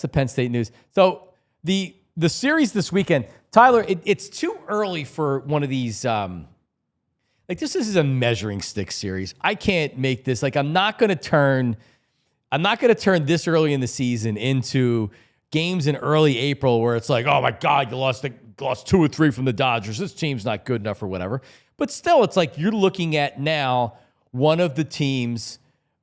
[SPEAKER 1] Penn State news. So the series this weekend, Tyler, it's too early for one of these. This is a measuring stick series. I can't make this. I'm not going to turn this early in the season into games in early April where it's like, oh my God, you lost 2 or 3 from the Dodgers. This team's not good enough or whatever. But still, it's like you're looking at now one of the teams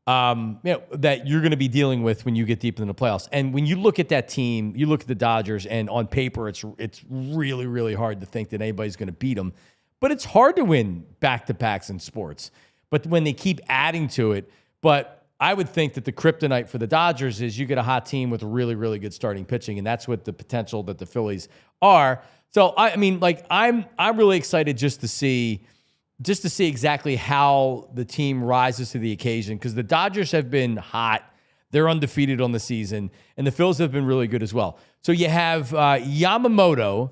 [SPEAKER 1] that you're going to be dealing with when you get deep in the playoffs. And when you look at that team, you look at the Dodgers, and on paper, it's really, really hard to think that anybody's going to beat them. But it's hard to win back-to-backs in sports. But when they keep adding to it, but I would think that the kryptonite for the Dodgers is you get a hot team with really, really good starting pitching, and that's what the potential that the Phillies are. So I mean, I'm really excited just to see just to see exactly how the team rises to the occasion, because the Dodgers have been hot. They're undefeated on the season, and the Phils have been really good as well. So you have Yamamoto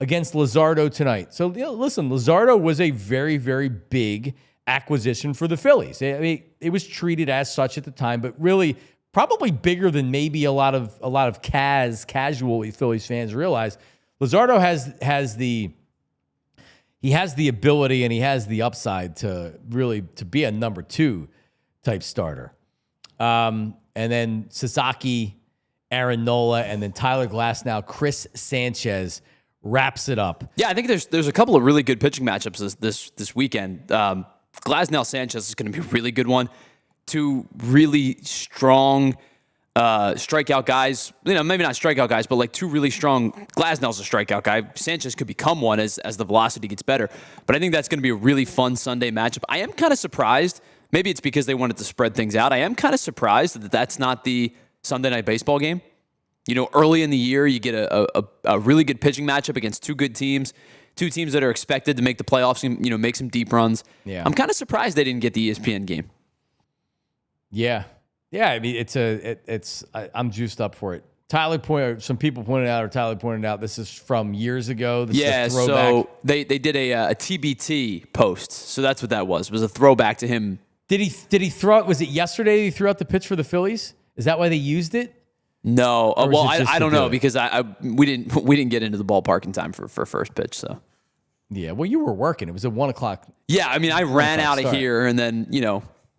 [SPEAKER 1] against Luzardo tonight. So listen, Luzardo was a very, very big acquisition for the Phillies. I mean, it was treated as such at the time, but really probably bigger than maybe a lot of casual Phillies fans realize. Luzardo has the ability and he has the upside to be a number 2 type starter. And then Sasaki, Aaron Nola, and then Tyler Glasnow, Chris Sanchez wraps it up.
[SPEAKER 2] Yeah, I think there's a couple of really good pitching matchups this weekend. Glasnow Sanchez is going to be a really good one. 2 really strong strikeout guys. Maybe not strikeout guys, but like 2 really strong. Glasnow's a strikeout guy. Sanchez could become one as the velocity gets better. But I think that's going to be a really fun Sunday matchup. I am kind of surprised. Maybe it's because they wanted to spread things out. I am kind of surprised that that's not the Sunday night baseball game. Early in the year, you get a really good pitching matchup against 2 good teams, 2 teams that are expected to make the playoffs and, make some deep runs.
[SPEAKER 1] Yeah.
[SPEAKER 2] I'm kind of surprised they didn't get the ESPN game.
[SPEAKER 1] Yeah. Yeah, I mean, I'm juiced up for it. Tyler pointed out, this is from years ago. This is a throwback.
[SPEAKER 2] So they did a TBT post. So that's what that was. It was a throwback to him.
[SPEAKER 1] Did he throw it? Was it yesterday he threw out the pitch for the Phillies? Is that why they used it?
[SPEAKER 2] No. Well, I don't know because we didn't get into the ballpark in time for first pitch. So
[SPEAKER 1] yeah, well, you were working. It was at 1 o'clock.
[SPEAKER 2] Yeah, I mean, I ran out of here and then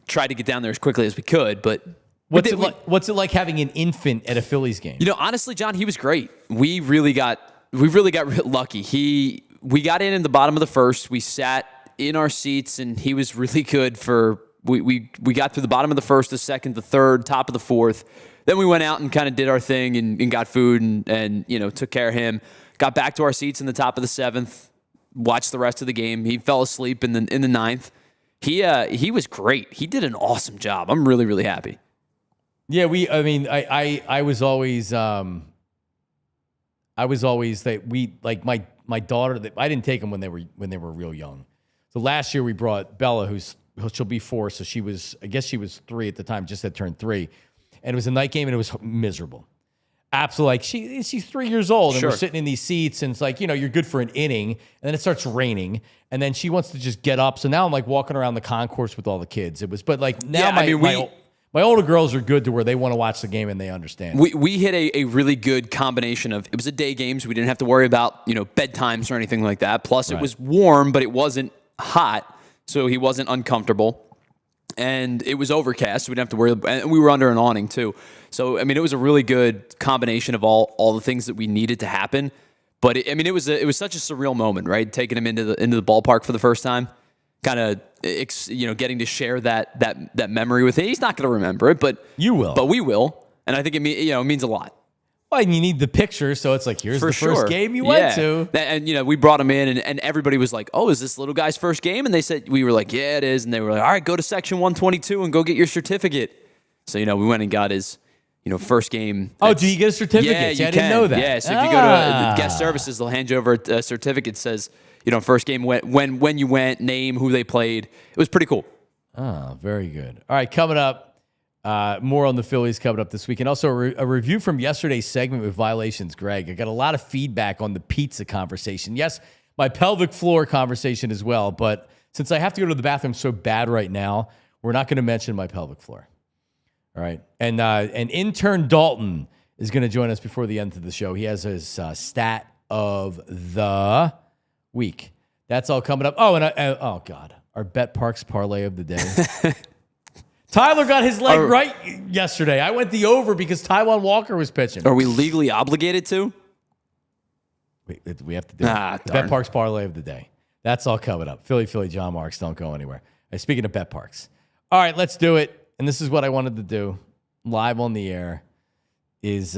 [SPEAKER 2] tried to get down there as quickly as we could. But
[SPEAKER 1] what's it like having an infant at a Phillies game?
[SPEAKER 2] Honestly, John, he was great. We really got lucky. We got in the bottom of the first. We sat in our seats and he was really good for. We got through the bottom of the first, the second, the third, top of the fourth. Then we went out and kind of did our thing and got food and took care of him. Got back to our seats in the top of the 7th. Watched the rest of the game. He fell asleep in the 9th. He was great. He did an awesome job. I'm really, really happy.
[SPEAKER 1] Yeah, I was always that my daughter. I didn't take them when they were real young. So last year we brought Bella, she'll be 4, so she was 3 at the time, just had turned 3, and it was a night game and it was miserable. Absolutely, like she's 3 years old and we're sitting in these seats and it's like you're good for an inning and then it starts raining and then she wants to just get up. So now I'm like walking around the concourse with all the kids. My older girls are good to where they want to watch the game and they understand.
[SPEAKER 2] We hit a really good combination of, it was a day game, so we didn't have to worry about, bedtimes or anything like that. Plus, It was warm, but it wasn't hot, so he wasn't uncomfortable. And it was overcast, so we didn't have to worry. And we were under an awning, too. So, I mean, it was a really good combination of all the things that we needed to happen. But, it was such a surreal moment, right? Taking him into the ballpark for the first time. Kind of, getting to share that memory with him. He's not going to remember it, but
[SPEAKER 1] you will.
[SPEAKER 2] But we will, and I think it means a lot.
[SPEAKER 1] Well, and you need the picture, so it's like here's the first game you went to,
[SPEAKER 2] and we brought him in, and everybody was like, "Oh, is this little guy's first game?" And we were like, "Yeah, it is." And they were like, "All right, go to section 122 and go get your certificate." So we went and got his first game.
[SPEAKER 1] Oh, do you get a certificate?
[SPEAKER 2] Yeah,
[SPEAKER 1] I didn't know that.
[SPEAKER 2] Yeah, so if you go to guest services, they'll hand you over a certificate that says, first game, when you went, name, who they played. It was pretty cool.
[SPEAKER 1] Oh, very good. All right, coming up, more on the Phillies coming up this week. And also a review from yesterday's segment with Violations Greg. I got a lot of feedback on the pizza conversation. Yes, my pelvic floor conversation as well. But since I have to go to the bathroom so bad right now, we're not going to mention my pelvic floor. All right. And intern Daulton is going to join us before the end of the show. He has his stat of the week. That's all coming up. Oh, and oh God, our Bet Parks parlay of the day. Tyler got his leg right yesterday. I went the over because Taijuan Walker was pitching.
[SPEAKER 2] Are we legally obligated to?
[SPEAKER 1] We have to do it. Bet Parks parlay of the day. That's all coming up. Philly, John Marks. Don't go anywhere. Hey, speaking of Bet Parks. All right, let's do it. And this is what I wanted to do live on the air is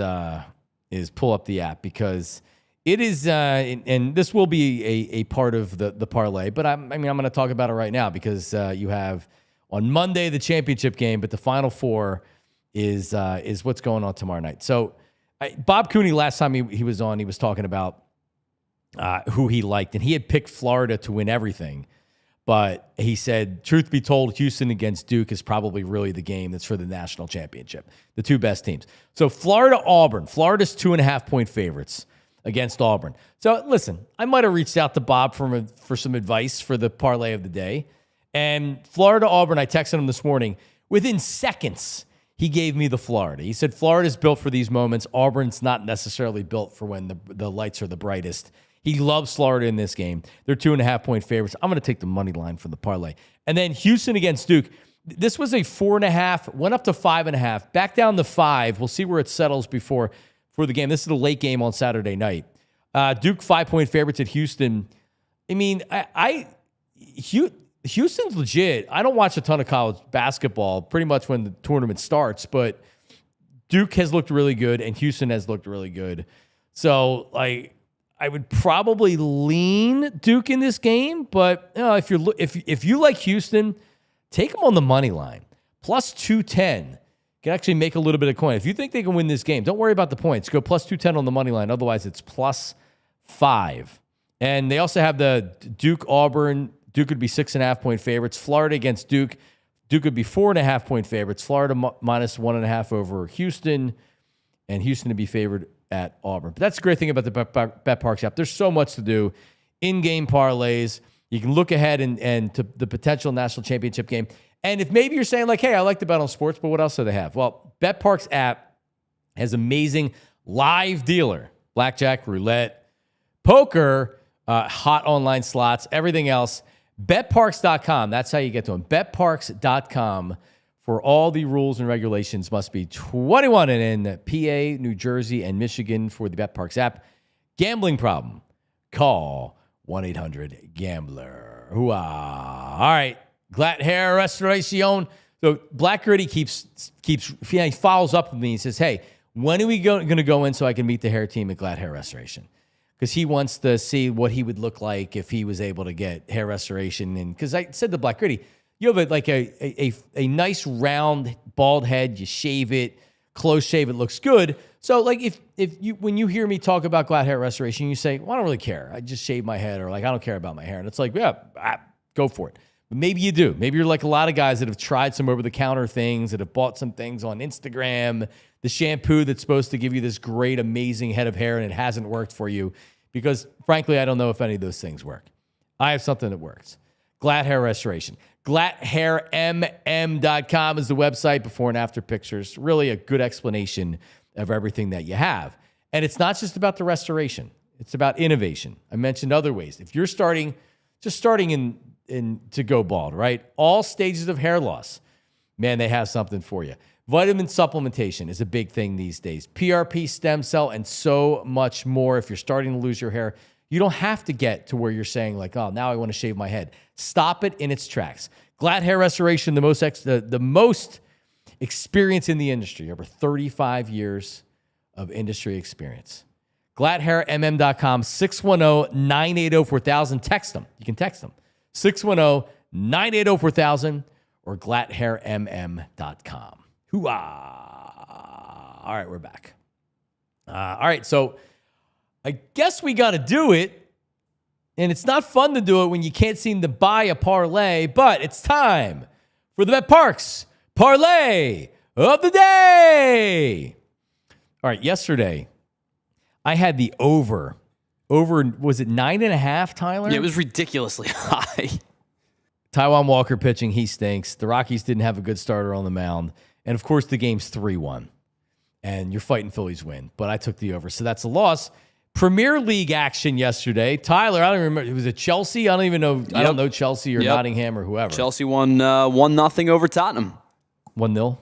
[SPEAKER 1] pull up the app because it is, and this will be a part of the parlay, but I'm going to talk about it right now because you have on Monday the championship game, but the Final Four is what's going on tomorrow night. So Bob Cooney, last time he was on, he was talking about who he liked, and he had picked Florida to win everything. But he said, truth be told, Houston against Duke is probably really the game that's for the national championship, the two best teams. So Florida-Auburn. Florida's 2.5-point favorites against Auburn. So listen, I might have reached out to Bob for some advice for the parlay of the day. And Florida-Auburn, I texted him this morning. Within seconds, he gave me the Florida. He said, Florida's built for these moments. Auburn's not necessarily built for when the lights are the brightest. He loves Florida in this game. They're 2.5-point favorites. I'm going to take the money line for the parlay. And then Houston against Duke. This was a 4.5, went up to 5.5, back down to 5. We'll see where it settles for the game. This is the late game on Saturday night. Duke 5-point favorites at Houston. I mean, Houston's legit. I don't watch a ton of college basketball pretty much when the tournament starts, but Duke has looked really good and Houston has looked really good. So, I would probably lean Duke in this game, but if you like Houston, take them on the money line. Plus 210 can actually make a little bit of coin. If you think they can win this game, don't worry about the points. Go plus 210 on the money line. Otherwise, it's plus 5. And they also have the Duke-Auburn. Duke would be 6.5-point favorites. Florida against Duke. Duke would be 4.5-point favorites. Florida minus 1.5 over Houston. And Houston to be favored at Auburn. But that's the great thing about the BetParx app. There's so much to do. In-game parlays. You can look ahead and to the potential national championship game. And if maybe you're saying hey, I like to bet on sports, but what else do they have? Well, BetParx app has amazing live dealer, blackjack, roulette, poker, hot online slots, everything else. BetParx.com. That's how you get to them. BetParx.com. For all the rules and regulations, must be 21 and in PA, New Jersey, and Michigan for the BetParx app. Gambling problem? Call 1-800-GAMBLER. Hooah. All right. GLAT Hair Restoration. So Black Gritty he follows up with me and says, hey, when are we going to go in so I can meet the hair team at GLAT Hair Restoration? Because he wants to see what he would look like if he was able to get hair restoration. And because I said to Black Gritty, you have a nice round bald head. You shave it, close shave. It looks good. So when you hear me talk about GLAT Hair Restoration, you say, well, I don't really care. I just shave my head, or I don't care about my hair. And it's go for it. But maybe you do. Maybe you're like a lot of guys that have tried some over-the-counter things, that have bought some things on Instagram, the shampoo that's supposed to give you this great, amazing head of hair, and it hasn't worked for you because, frankly, I don't know if any of those things work. I have something that works. GLAT Hair Restoration. GLATHairMM.com is the website, before and after pictures. Really a good explanation of everything that you have. And it's not just about the restoration. It's about innovation. I mentioned other ways. If you're starting in to go bald, right? All stages of hair loss, man, they have something for you. Vitamin supplementation is a big thing these days. PRP, stem cell, and so much more. If you're starting to lose your hair, you don't have to get to where you're saying oh, now I want to shave my head. Stop it in its tracks. GLAT Hair Restoration, the most experience in the industry, over 35 years of industry experience. GLATHairMM.com, 610-980-4000. Text them. You can text them. 610-980-4000 or GLATHairMM.com. Hooah! All right, we're back. All right, so I guess we got to do it. And it's not fun to do it when you can't seem to buy a parlay, but it's time for the BetParx Parlay of the Day. All right, yesterday, I had the over, was it 9.5, Tyler?
[SPEAKER 2] Yeah, it was ridiculously high.
[SPEAKER 1] Taijuan Walker pitching, he stinks. The Rockies didn't have a good starter on the mound. And, of course, the game's 3-1. And you're fighting Phillies win. But I took the over, so that's a loss. Premier League action yesterday. Tyler, I don't remember. It was a Chelsea. I don't even know. Yep. I don't know Chelsea or Nottingham or whoever.
[SPEAKER 2] Chelsea won 1-0 over Tottenham.
[SPEAKER 1] 1-0?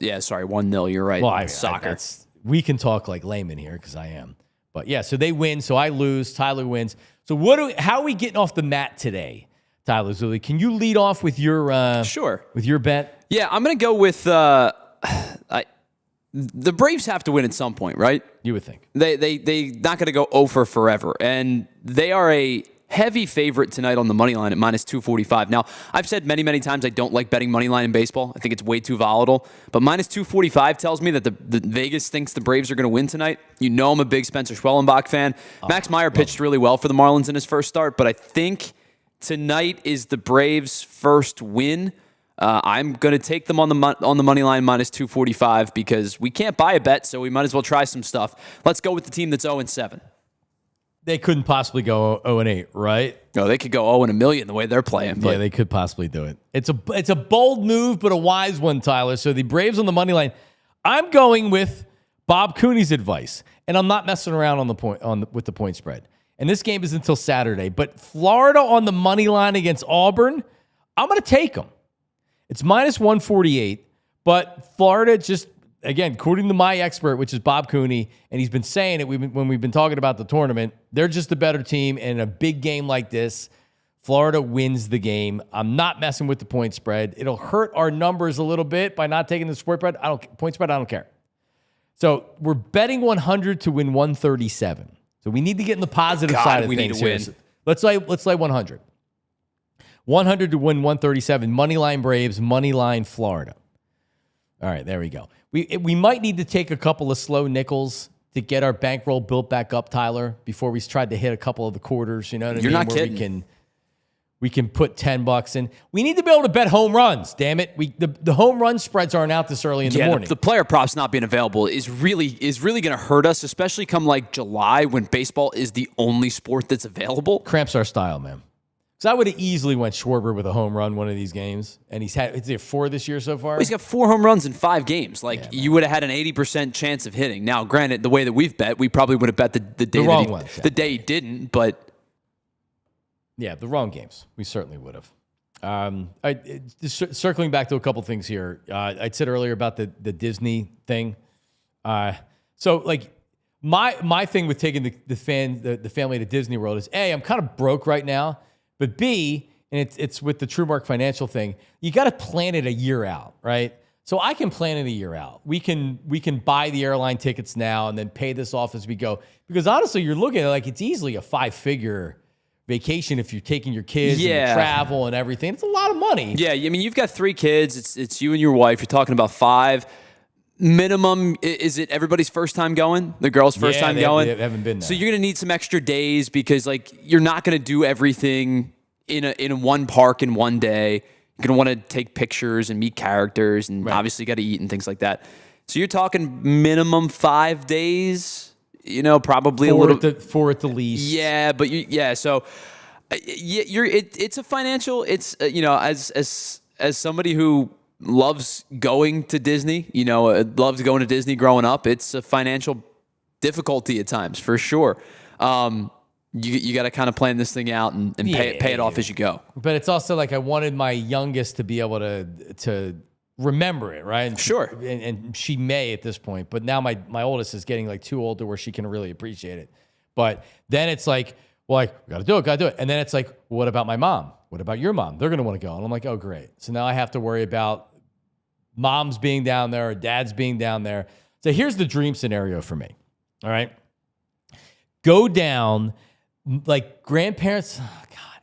[SPEAKER 2] Yeah, sorry, 1-0. You're right.
[SPEAKER 1] Well,
[SPEAKER 2] soccer.
[SPEAKER 1] We can talk like layman here because I am. But yeah, so they win. So I lose. Tyler wins. So how are we getting off the mat today, Tyler Zulli? Can you lead off with your
[SPEAKER 2] sure
[SPEAKER 1] with your bet?
[SPEAKER 2] Yeah, I'm going to go with the Braves have to win at some point, right?
[SPEAKER 1] You would think.
[SPEAKER 2] They not going to go 0 for forever. And they are a heavy favorite tonight on the money line at minus 245. Now, I've said many, many times I don't like betting money line in baseball. I think it's way too volatile. But minus 245 tells me that the Vegas thinks the Braves are going to win tonight. You know I'm a big Spencer Schwellenbach fan. Max Meyer pitched really well for the Marlins in his first start, but I think tonight is the Braves' first win. I'm going to take them on the money line minus 245 because we can't buy a bet, so we might as well try some stuff. Let's go with the team that's 0-7.
[SPEAKER 1] They couldn't possibly go 0-8, right?
[SPEAKER 2] No, they could go 0-1,000,000 the way they're playing. But
[SPEAKER 1] yeah, they could possibly do it. It's a bold move, but a wise one, Tyler. So the Braves on the money line. I'm going with Bob Cooney's advice, and I'm not messing around with the point spread. And this game is until Saturday, but Florida on the money line against Auburn, I'm going to take them. It's minus 148, but Florida just, again, according to my expert, which is Bob Cooney, and he's been saying it when we've been talking about the tournament, they're just a better team, and in a big game like this, Florida wins the game. I'm not messing with the point spread. It'll hurt our numbers a little bit by not taking the point spread. I don't care. So we're betting 100 to win 137. So we need to get in the positive side of
[SPEAKER 2] we
[SPEAKER 1] things
[SPEAKER 2] need to
[SPEAKER 1] here.
[SPEAKER 2] win.
[SPEAKER 1] So let's lay 100. 100 to win 137. Moneyline Braves, moneyline Florida. All right, there we go. We might need to take a couple of slow nickels to get our bankroll built back up, Tyler, before we tried to hit a couple of the quarters. You know what I mean?
[SPEAKER 2] You're not
[SPEAKER 1] Where
[SPEAKER 2] kidding.
[SPEAKER 1] We can put $10 in. We need to be able to bet home runs. Damn it! The home run spreads aren't out this early in the morning.
[SPEAKER 2] The player props not being available is really going to hurt us, especially come like July when baseball is the only sport that's available.
[SPEAKER 1] Cramps our style, man. Because I would have easily went Schwarber with a home run one of these games, and he's had 4 this year so far.
[SPEAKER 2] Well, he's got 4 home runs in 5 games. You would have had an 80% chance of hitting. Now, granted, the way that we've bet, we probably would have bet the day the day he didn't, but.
[SPEAKER 1] Yeah, the wrong games. We certainly would have. Circling back to a couple things here. I said earlier about the Disney thing. So my thing with taking the family to Disney World is A, I'm kind of broke right now, but B, and it's with the TrueMark Financial thing, you got to plan it a year out, right? So I can plan it a year out. We can buy the airline tickets now and then pay this off as we go. Because honestly, you're looking at it's easily a 5-figure vacation if you're taking your kids and you travel and everything. It's a lot of money.
[SPEAKER 2] Yeah, I mean, you've got 3 kids. It's you and your wife. You're talking about 5. Minimum, is it everybody's first time going? The girl's first time going?
[SPEAKER 1] They haven't been there.
[SPEAKER 2] So you're going to need some extra days because you're not going to do everything in one park in one day. You're going to want to take pictures and meet characters and obviously got to eat and things like that. So you're talking minimum 5 days. Probably a little
[SPEAKER 1] 4 at the least.
[SPEAKER 2] Yeah, but so it's a financial. It's as somebody who loves going to Disney, loves going to Disney growing up. It's a financial difficulty at times for sure. You got to kind of plan this thing out and pay it off as you go.
[SPEAKER 1] But it's also I wanted my youngest to be able to remember it, right? And
[SPEAKER 2] sure.
[SPEAKER 1] And she may at this point, but now my oldest is getting too old to where she can really appreciate it. But then it's we gotta do it. And then it's what about my mom? What about your mom? They're gonna want to go. And I'm oh, great. So now I have to worry about moms being down there or dads being down there. So here's the dream scenario for me. All right. Go down grandparents. Oh God,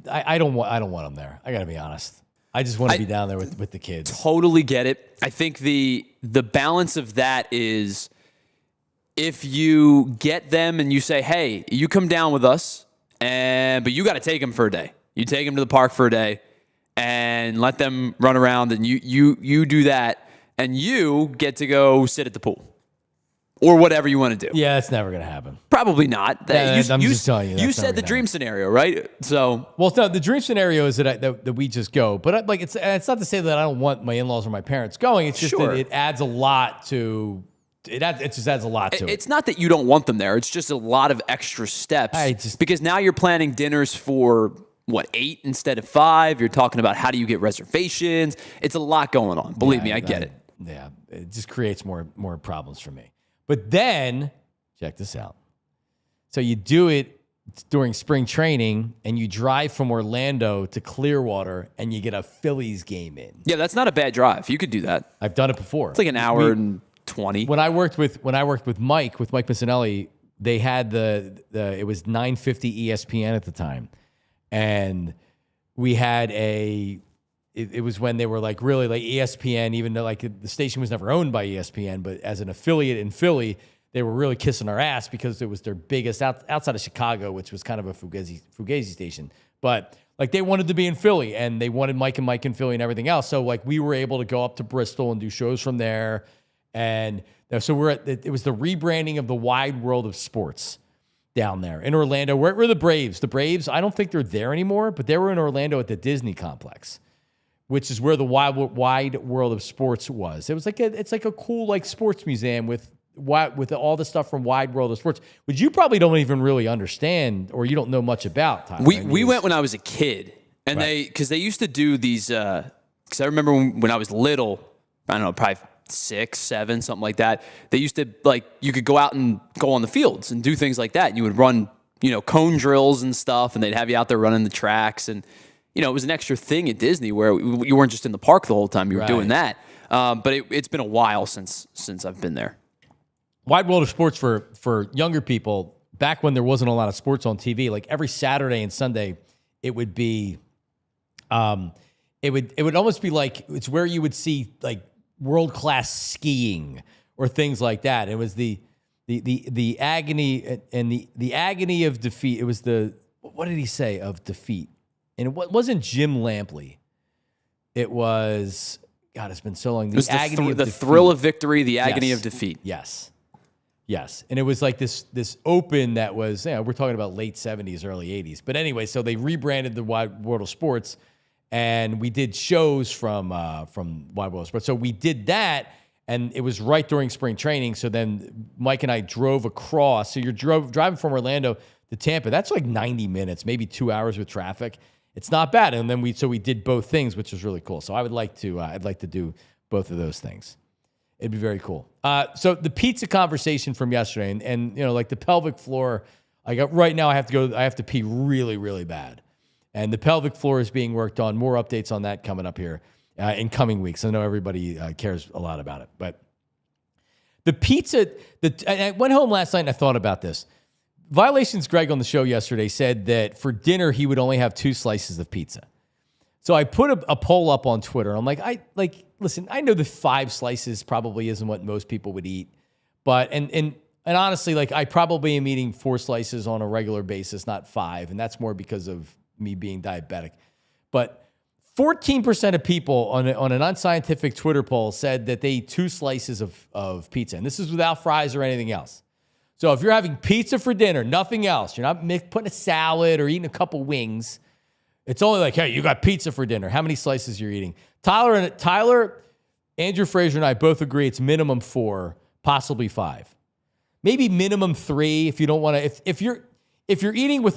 [SPEAKER 1] I don't want them there. I gotta be honest. I just want to be down there with the kids.
[SPEAKER 2] Totally get it. I think the balance of that is if you get them and you say, hey, you come down with us, but you got to take them for a day. You take them to the park for a day and let them run around and you do that and you get to go sit at the pool. Or whatever you want to do.
[SPEAKER 1] Yeah, it's never going to happen.
[SPEAKER 2] Probably not.
[SPEAKER 1] I'm just telling you.
[SPEAKER 2] You said the dream scenario, right? So,
[SPEAKER 1] well, no, the dream scenario is that we just go. But it's not to say that I don't want my in-laws or my parents going. It's just that it adds a lot to it. It just adds a lot to it.
[SPEAKER 2] It's not that you don't want them there. It's just a lot of extra steps. Because now you're planning dinners for 8 instead of 5. You're talking about how do you get reservations. It's a lot going on. Believe me, I get it.
[SPEAKER 1] Yeah, it just creates more problems for me. But then, check this out. So you do it during spring training, and you drive from Orlando to Clearwater, and you get a Phillies game in.
[SPEAKER 2] Yeah, that's not a bad drive. You could do that.
[SPEAKER 1] I've done it before.
[SPEAKER 2] It's an hour and 20.
[SPEAKER 1] When I worked with Mike Missinelli, they had it was 950 ESPN at the time, and we had It was when they were really ESPN, even though the station was never owned by ESPN, but as an affiliate in Philly, they were really kissing our ass because it was their biggest outside of Chicago, which was kind of a Fugazi station. But like they wanted to be in Philly and they wanted Mike in Philly and everything else. So like we were able to go up to Bristol and do shows from there. And so it was the rebranding of the wide world of sports down there in Orlando. Where were the Braves? The Braves, I don't think they're there anymore, but they were in Orlando at the Disney complex, which is where the wide world of sports was. It was like it's like a cool like sports museum with all the stuff from wide world of sports, which you probably don't even really understand or you don't know much about. Tyler.
[SPEAKER 2] We went when I was a kid, and because they used to do these. Because I remember when I was little, I don't know, probably 6, 7, something like that. They used to like you could go out and go on the fields and do things like that. And you would run, cone drills and stuff, and they'd have you out there running the tracks. And it was an extra thing at Disney where you weren't just in the park the whole time; you were doing that. But it's been a while since I've been there.
[SPEAKER 1] Wide world of sports for younger people, back when there wasn't a lot of sports on TV, like every Saturday and Sunday, it would be, it would almost be like, it's where you would see like world-class skiing or things like that. It was the agony and the agony of defeat. It was what did he say of defeat? And it wasn't Jim Lampley. It was, God, it's been so long.
[SPEAKER 2] It was the thrill of victory, the agony of defeat.
[SPEAKER 1] Yes. And it was like this open that was, we're talking about late 70s, early 80s. But anyway, so they rebranded the Wide World of Sports, and we did shows from Wide World of Sports. So we did that, and it was right during spring training. So then Mike and I drove across. So you're driving from Orlando to Tampa. That's like 90 minutes, maybe 2 hours with traffic. It's not bad. And then we did both things, which was really cool. So I'd like to do both of those things. It'd be very cool. So the pizza conversation from yesterday, and like the pelvic floor, right now I have to pee really, really bad. And the pelvic floor is being worked on. More updates on that coming up here in coming weeks. I know everybody cares a lot about it. But the pizza, I went home last night and I thought about this. Violations Greg on the show yesterday said that for dinner he would only have 2 slices of pizza. So I put a poll up on Twitter. I'm like, listen, I know the 5 slices probably isn't what most people would eat, but and honestly, like I probably am eating 4 slices on a regular basis, not 5, and that's more because of me being diabetic. But 14% of people on an unscientific Twitter poll said that they eat 2 slices of pizza, and this is without fries or anything else. So if you're having pizza for dinner, nothing else, you're not putting a salad or eating a couple wings. It's only like, hey, you got pizza for dinner. How many slices you're eating? Tyler, Andrew Fraser, and I both agree it's minimum 4, possibly 5, maybe minimum 3 if you don't want to. If you're eating with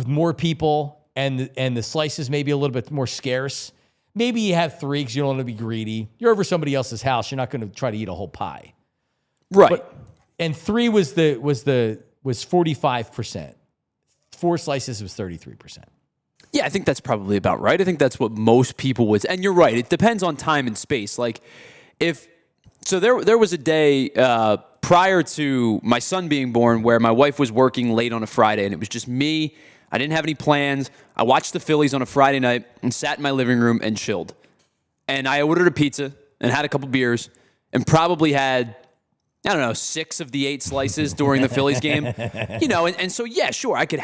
[SPEAKER 1] more people and the slices maybe a little bit more scarce, maybe you have 3 because you don't want to be greedy. You're over somebody else's house. You're not going to try to eat a whole pie,
[SPEAKER 2] right?
[SPEAKER 1] And 3 was 45%. 4 slices was 33%.
[SPEAKER 2] Yeah, I think that's probably about right. I think that's what most people would. And you're right. It depends on time and space. Like there was a day prior to my son being born where my wife was working late on a Friday and it was just me. I didn't have any plans. I watched the Phillies on a Friday night and sat in my living room and chilled. And I ordered a pizza and had a couple beers and probably had, I don't know, 6 of the 8 slices during the Phillies game. And so, yeah, sure, I could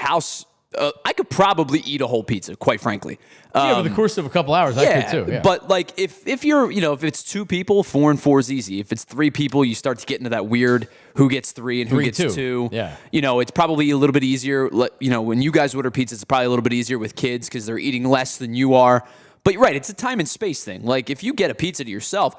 [SPEAKER 2] probably eat a whole pizza, quite frankly.
[SPEAKER 1] Over the course of a couple hours, I could too. Yeah.
[SPEAKER 2] But like if you're, if it's 2 people, 4 and 4 is easy. If it's 3 people, you start to get into that weird who gets 3 and who gets 2.
[SPEAKER 1] Yeah.
[SPEAKER 2] It's probably a little bit easier. When you guys order pizza, it's probably a little bit easier with kids because they're eating less than you are. But you're right, it's a time and space thing. Like if you get a pizza to yourself,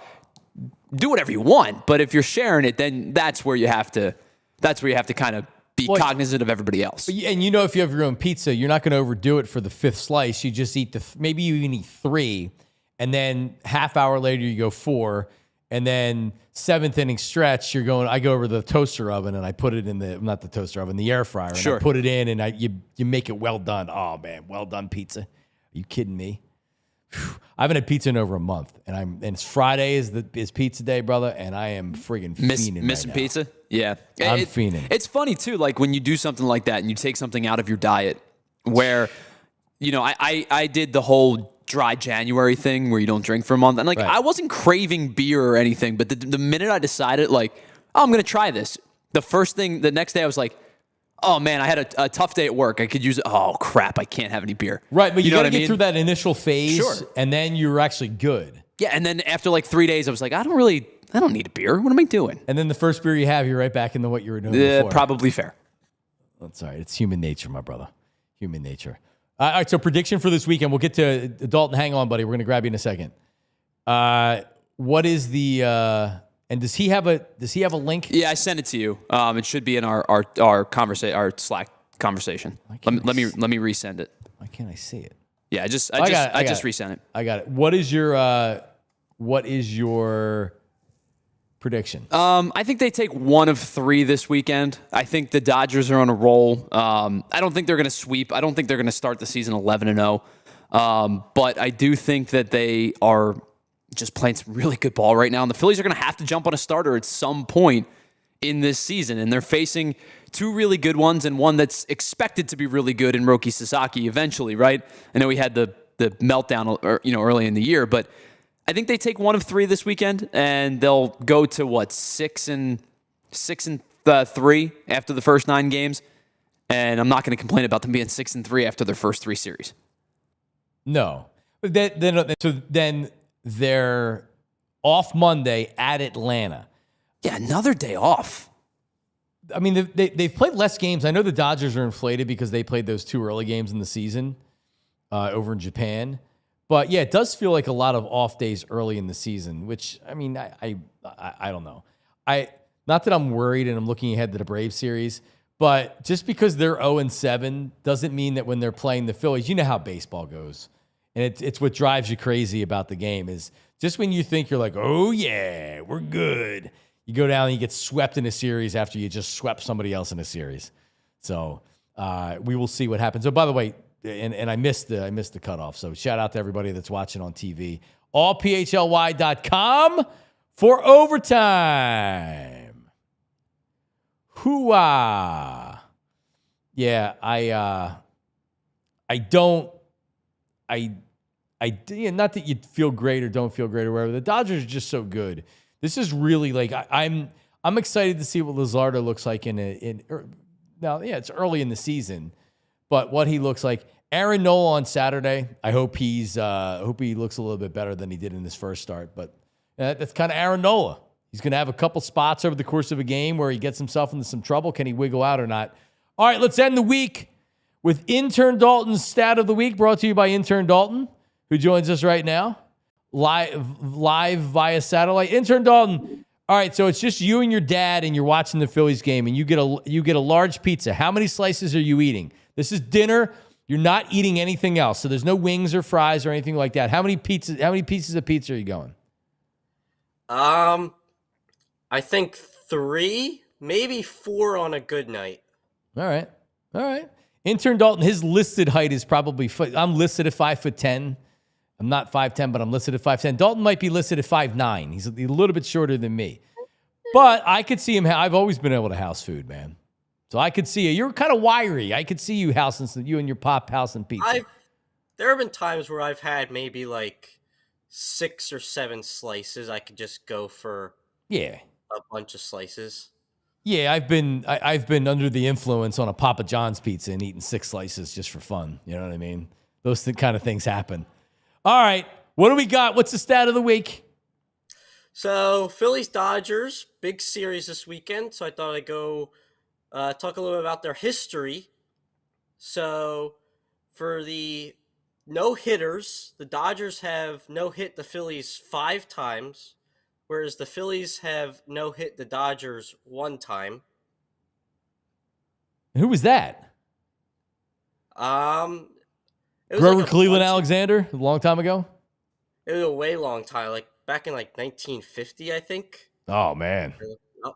[SPEAKER 2] do whatever you want. But if you're sharing it, then that's where you have to kind of be cognizant of everybody else.
[SPEAKER 1] And if you have your own pizza, you're not going to overdo it for the 5th slice. You just eat maybe you even eat 3, and then half hour later you go 4, and then 7th inning stretch I go over the toaster oven and I put it in the air fryer.
[SPEAKER 2] Sure.
[SPEAKER 1] And I put it in and you make it well done. Oh man, well done pizza. Are you kidding me? I haven't had pizza in over a month, and it's Friday is pizza day, brother, and I am friggin' fiending
[SPEAKER 2] missing
[SPEAKER 1] right now.
[SPEAKER 2] pizza. Yeah,
[SPEAKER 1] I'm fiending.
[SPEAKER 2] It's funny too, like when you do something like that and you take something out of your diet, where I did the whole dry January thing where you don't drink for a month, and I wasn't craving beer or anything, but the minute I decided I'm gonna try this, The next day I was like, oh man, I had a tough day at work. I could use it. Oh crap, I can't have any beer.
[SPEAKER 1] Right, but you got to
[SPEAKER 2] what I
[SPEAKER 1] get
[SPEAKER 2] mean?
[SPEAKER 1] through that initial phase,
[SPEAKER 2] Sure.
[SPEAKER 1] and then you're actually good.
[SPEAKER 2] Yeah, and then after like 3 days, I was like, I don't need a beer. What am I doing?
[SPEAKER 1] And then the first beer you have, you're right back into what you were doing before.
[SPEAKER 2] Probably fair.
[SPEAKER 1] That's all right. It's human nature, my brother. Human nature. All right, so prediction for this weekend. We'll get to Daulton. Hang on, buddy. We're going to grab you in a second. What is the and does he have a link?
[SPEAKER 2] Yeah, I sent it to you. It should be in our conversation, our Slack conversation. Let me resend it.
[SPEAKER 1] Why can't I see it?
[SPEAKER 2] Yeah, I just resent it.
[SPEAKER 1] I got it. What is your prediction?
[SPEAKER 2] I think they take 1 of 3 this weekend. I think the Dodgers are on a roll. I don't think they're going to sweep. I don't think they're going to start the season 11-0. But I do think that they are just playing some really good ball right now. And the Phillies are going to have to jump on a starter at some point in this season. And they're facing 2 really good ones and one that's expected to be really good in Roki Sasaki eventually, right? I know he had the meltdown early in the year, but I think they take 1 of 3 this weekend, and they'll go to 6 and 3 after the first 9 games. And I'm not going to complain about them being 6 and 3 after their first 3 series.
[SPEAKER 1] No, then they're off Monday at Atlanta.
[SPEAKER 2] Yeah, another day off.
[SPEAKER 1] I mean, they've played less games. I know the Dodgers are inflated because they played those 2 early games in the season over in Japan. But yeah, it does feel like a lot of off days early in the season, which, I mean, I don't know. Not that I'm worried and I'm looking ahead to the Braves series, but just because they're 0-7 doesn't mean that when they're playing the Phillies, you know how baseball goes. And it's what drives you crazy about the game is just when you think you're like, oh yeah, we're good, you go down and you get swept in a series after you just swept somebody else in a series. So we will see what happens. Oh, by the way, and I missed the cutoff. So shout out to everybody that's watching on TV. AllPHLY.com for overtime. Hooah. Yeah, not that you feel great or don't feel great or whatever. The Dodgers are just so good. This is really like I'm excited to see what Luzardo looks like now. Yeah, it's early in the season, but what he looks like. Aaron Nola on Saturday. I hope he looks a little bit better than he did in his first start. But that's kind of Aaron Nola. He's going to have a couple spots over the course of a game where he gets himself into some trouble. Can he wiggle out or not? All right, let's end the week with Intern Daulton's Stat of the Week, brought to you by Intern Daulton, who joins us right now, live via satellite. Intern Daulton, all right, so it's just you and your dad, and you're watching the Phillies game, and you get a large pizza. How many slices are you eating? This is dinner. You're not eating anything else, so there's no wings or fries or anything like that. How many pieces of pizza are you going?
[SPEAKER 5] I think 3, maybe 4 on a good night.
[SPEAKER 1] All right. Intern Daulton, his listed height is probably I'm listed at 5'10". I'm not 5'10", but I'm listed at 5'10". Daulton might be listed at 5'9". He's a little bit shorter than me. But I could see him. I've always been able to house food, man. So I could see you. You're kind of wiry. I could see you you and your pop housing pizza.
[SPEAKER 5] There have been times where I've had maybe like 6 or 7 slices. I could just go for a bunch of slices.
[SPEAKER 1] Yeah, I've been under the influence on a Papa John's pizza and eating 6 slices just for fun. You know what I mean? Those kind of things happen. All right, what do we got? What's the stat of the week?
[SPEAKER 5] So Phillies-Dodgers, big series this weekend. So I thought I'd go talk a little bit about their history. So for the no-hitters, the Dodgers have no-hit the Phillies 5 times, whereas the Phillies have no-hit the Dodgers 1 time.
[SPEAKER 1] Who was that?
[SPEAKER 5] It was
[SPEAKER 1] Grover
[SPEAKER 5] like
[SPEAKER 1] Cleveland Alexander, a long time ago?
[SPEAKER 5] It was a way long time, like back in like 1950, I think.
[SPEAKER 1] Oh, man. All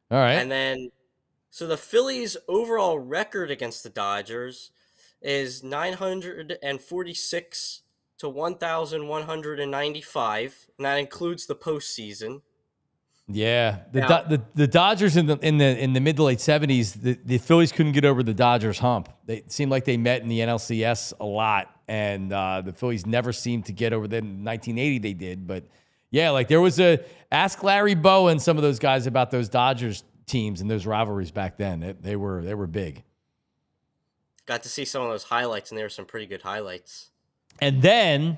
[SPEAKER 1] right.
[SPEAKER 5] And then, so the Phillies' overall record against the Dodgers is 946 to 1,195, and that includes the postseason.
[SPEAKER 1] Yeah, the Dodgers in the mid to late 70s, the Phillies couldn't get over the Dodgers hump. It seemed like they met in the NLCS a lot, and the Phillies never seemed to get over them. In 1980 they did, but yeah, like there was ask Larry Bow and some of those guys about those Dodgers teams in those rivalries back then. They were big.
[SPEAKER 5] Got to see some of those highlights, and there were some pretty good highlights.
[SPEAKER 1] And then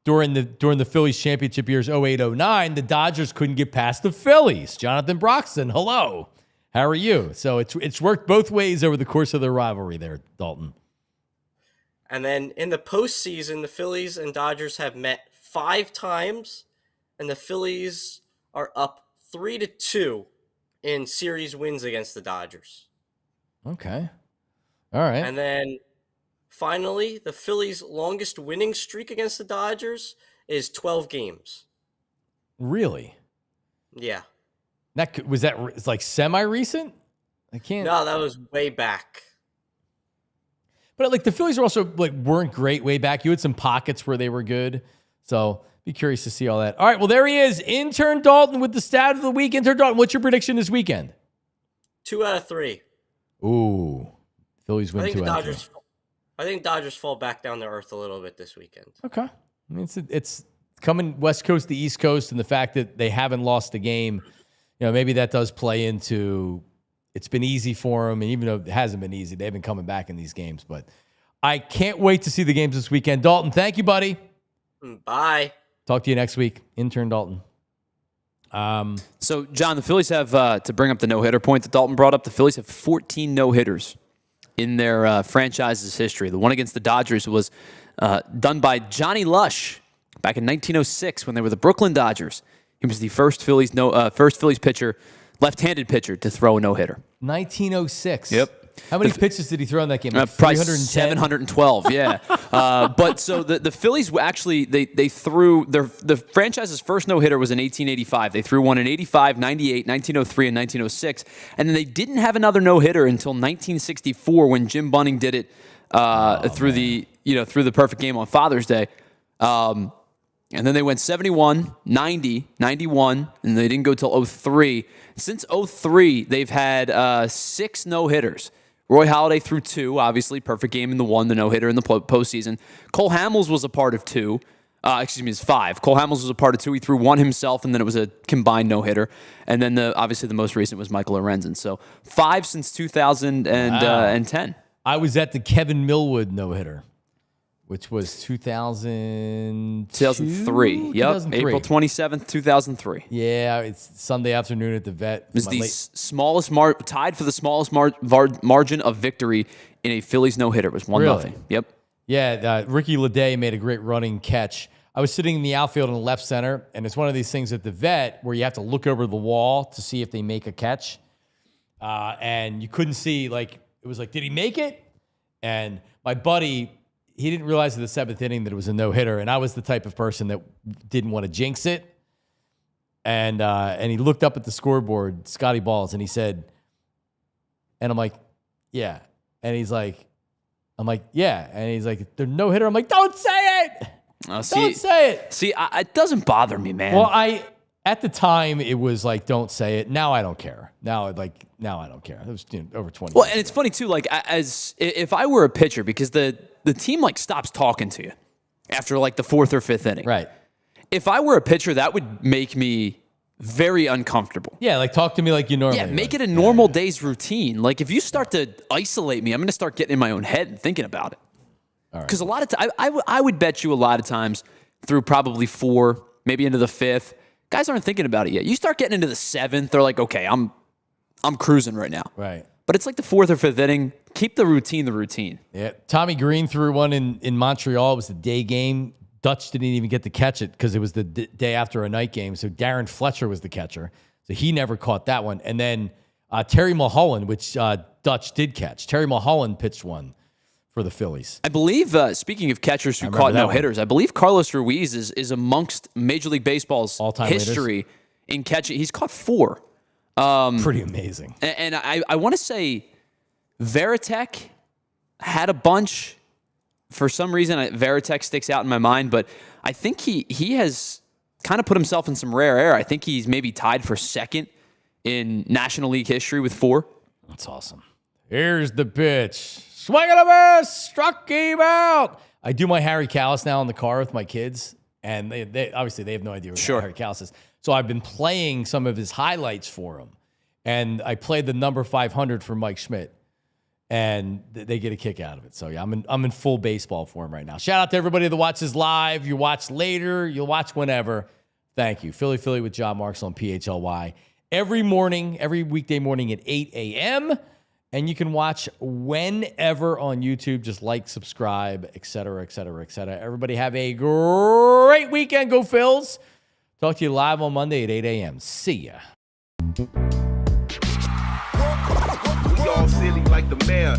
[SPEAKER 1] during the Phillies championship years 08-09, the Dodgers couldn't get past the Phillies. Jonathan Broxton, hello. How are you? So it's worked both ways over the course of their rivalry there, Daulton.
[SPEAKER 5] And then in the postseason, the Phillies and Dodgers have met 5 times, and the Phillies are up 3-2 in series wins against the Dodgers.
[SPEAKER 1] Okay. All right.
[SPEAKER 5] And then finally, the Phillies' longest winning streak against the Dodgers is 12 games.
[SPEAKER 1] Really?
[SPEAKER 5] Yeah.
[SPEAKER 1] Was that like semi-recent? I can't.
[SPEAKER 5] No, that was way back.
[SPEAKER 1] But like the Phillies are also like weren't great way back. You had some pockets where they were good. So be curious to see all that. All right, well there he is, Intern Daulton with the stat of the week. Intern Daulton, what's your prediction this weekend?
[SPEAKER 5] 2 out of 3.
[SPEAKER 1] Ooh, Phillies win 2 out of 3.
[SPEAKER 5] I think Dodgers fall back down to earth a little bit this weekend.
[SPEAKER 1] Okay, I mean it's coming West Coast to East Coast, and the fact that they haven't lost a game, maybe that does play into. It's been easy for them, and even though it hasn't been easy, they've been coming back in these games. But I can't wait to see the games this weekend. Daulton, thank you, buddy.
[SPEAKER 5] Bye.
[SPEAKER 1] Talk to you next week. Intern Daulton.
[SPEAKER 2] So, John, the Phillies have, to bring up the no-hitter point that Daulton brought up, the Phillies have 14 no-hitters in their franchise's history. The one against the Dodgers was done by Johnny Lush back in 1906 when they were the Brooklyn Dodgers. He was the first Phillies pitcher, left-handed pitcher to throw a no-hitter.
[SPEAKER 1] 1906.
[SPEAKER 2] Yep.
[SPEAKER 1] How many pitches did he throw in that game? Like
[SPEAKER 2] Probably
[SPEAKER 1] 310?
[SPEAKER 2] 712, yeah. But so the Phillies actually, they threw, the franchise's first no-hitter was in 1885. They threw one in 85, 98, 1903, and 1906. And then they didn't have another no-hitter until 1964 when Jim Bunning did it through the perfect game on Father's Day. And then they went 71, 90, 91, and they didn't go till 03. Since 03, they've had 6 no-hitters. Roy Halladay threw 2, obviously, perfect game in the 1, the no-hitter in the postseason. Cole Hamels was a part of 2. It's 5. Cole Hamels was a part of 2. He threw 1 himself, and then it was a combined no-hitter. And then obviously the most recent was Michael Lorenzen. So 5 since 2010.
[SPEAKER 1] I was at the Kevin Millwood no-hitter, which was 2003.
[SPEAKER 2] 2003. April 27th, 2003.
[SPEAKER 1] Yeah, it's Sunday afternoon at the Vet.
[SPEAKER 2] It was the smallest tied for the smallest margin of victory in a Phillies no-hitter. It was 1-0.
[SPEAKER 1] Really?
[SPEAKER 2] Yep.
[SPEAKER 1] Yeah, Ricky Leday made a great running catch. I was sitting in the outfield in the left center, and it's one of these things at the Vet where you have to look over the wall to see if they make a catch. And you couldn't see, it was like, did he make it? And my buddy, he didn't realize in the 7th inning that it was a no-hitter, and I was the type of person that didn't want to jinx it. And he looked up at the scoreboard, Scotty Balls, and he said, and I'm like, yeah. And he's like, I'm like, yeah. And he's like, there's no hitter. I'm like, don't say it. Don't say it.
[SPEAKER 2] See, it doesn't bother me, man.
[SPEAKER 1] Well, at the time, it was like, don't say it. Now I don't care. Now I don't care. It was over 20.
[SPEAKER 2] Well, and it's funny too. As if I were a pitcher, because the team stops talking to you after the 4th or 5th inning.
[SPEAKER 1] Right.
[SPEAKER 2] If I were a pitcher, that would make me very uncomfortable.
[SPEAKER 1] Yeah, talk to me like you normally.
[SPEAKER 2] Yeah, make it a normal day's routine. If you start to isolate me, I'm going to start getting in my own head and thinking about it. Because a lot of times, I would bet you a lot of times through probably 4, maybe into the 5th, guys aren't thinking about it yet. You start getting into the 7th, they're like, okay, I'm cruising right now.
[SPEAKER 1] Right.
[SPEAKER 2] But it's like the 4th or 5th inning. Keep the routine.
[SPEAKER 1] Yeah. Tommy Green threw one in Montreal. It was the day game. Dutch didn't even get to catch it because it was the day after a night game. So Darren Fletcher was the catcher. So he never caught that one. And then Terry Mulholland, which Dutch did catch. Terry Mulholland pitched one for the Phillies.
[SPEAKER 2] I believe, speaking of catchers who caught no-hitters, I believe Carlos Ruiz is amongst Major League Baseball's
[SPEAKER 1] all-time
[SPEAKER 2] history
[SPEAKER 1] leaders
[SPEAKER 2] in catching. He's caught 4.
[SPEAKER 1] Pretty amazing.
[SPEAKER 2] And I want to say Veritek had a bunch. For some reason, Veritek sticks out in my mind, but I think he has kind of put himself in some rare air. I think he's maybe tied for 2nd in National League history with 4.
[SPEAKER 1] That's awesome. Here's the pitch. Swing and a miss. Struck him out. I do my Harry Kalas now in the car with my kids, and they obviously they have no idea what Harry Kalas is. So I've been playing some of his highlights for him. And I played the number 500 for Mike Schmidt, and they get a kick out of it. So yeah, I'm in full baseball form right now. Shout out to everybody that watches live. You watch later, you'll watch whenever. Thank you. Philly with John Marks on PHLY every morning, every weekday morning at 8 a.m. And you can watch whenever on YouTube. Just like, subscribe, et cetera, et cetera, et cetera. Everybody have a great weekend. Go Phils. Talk to you live on Monday at 8 a.m. See ya.
[SPEAKER 6] We all silly like the mayor.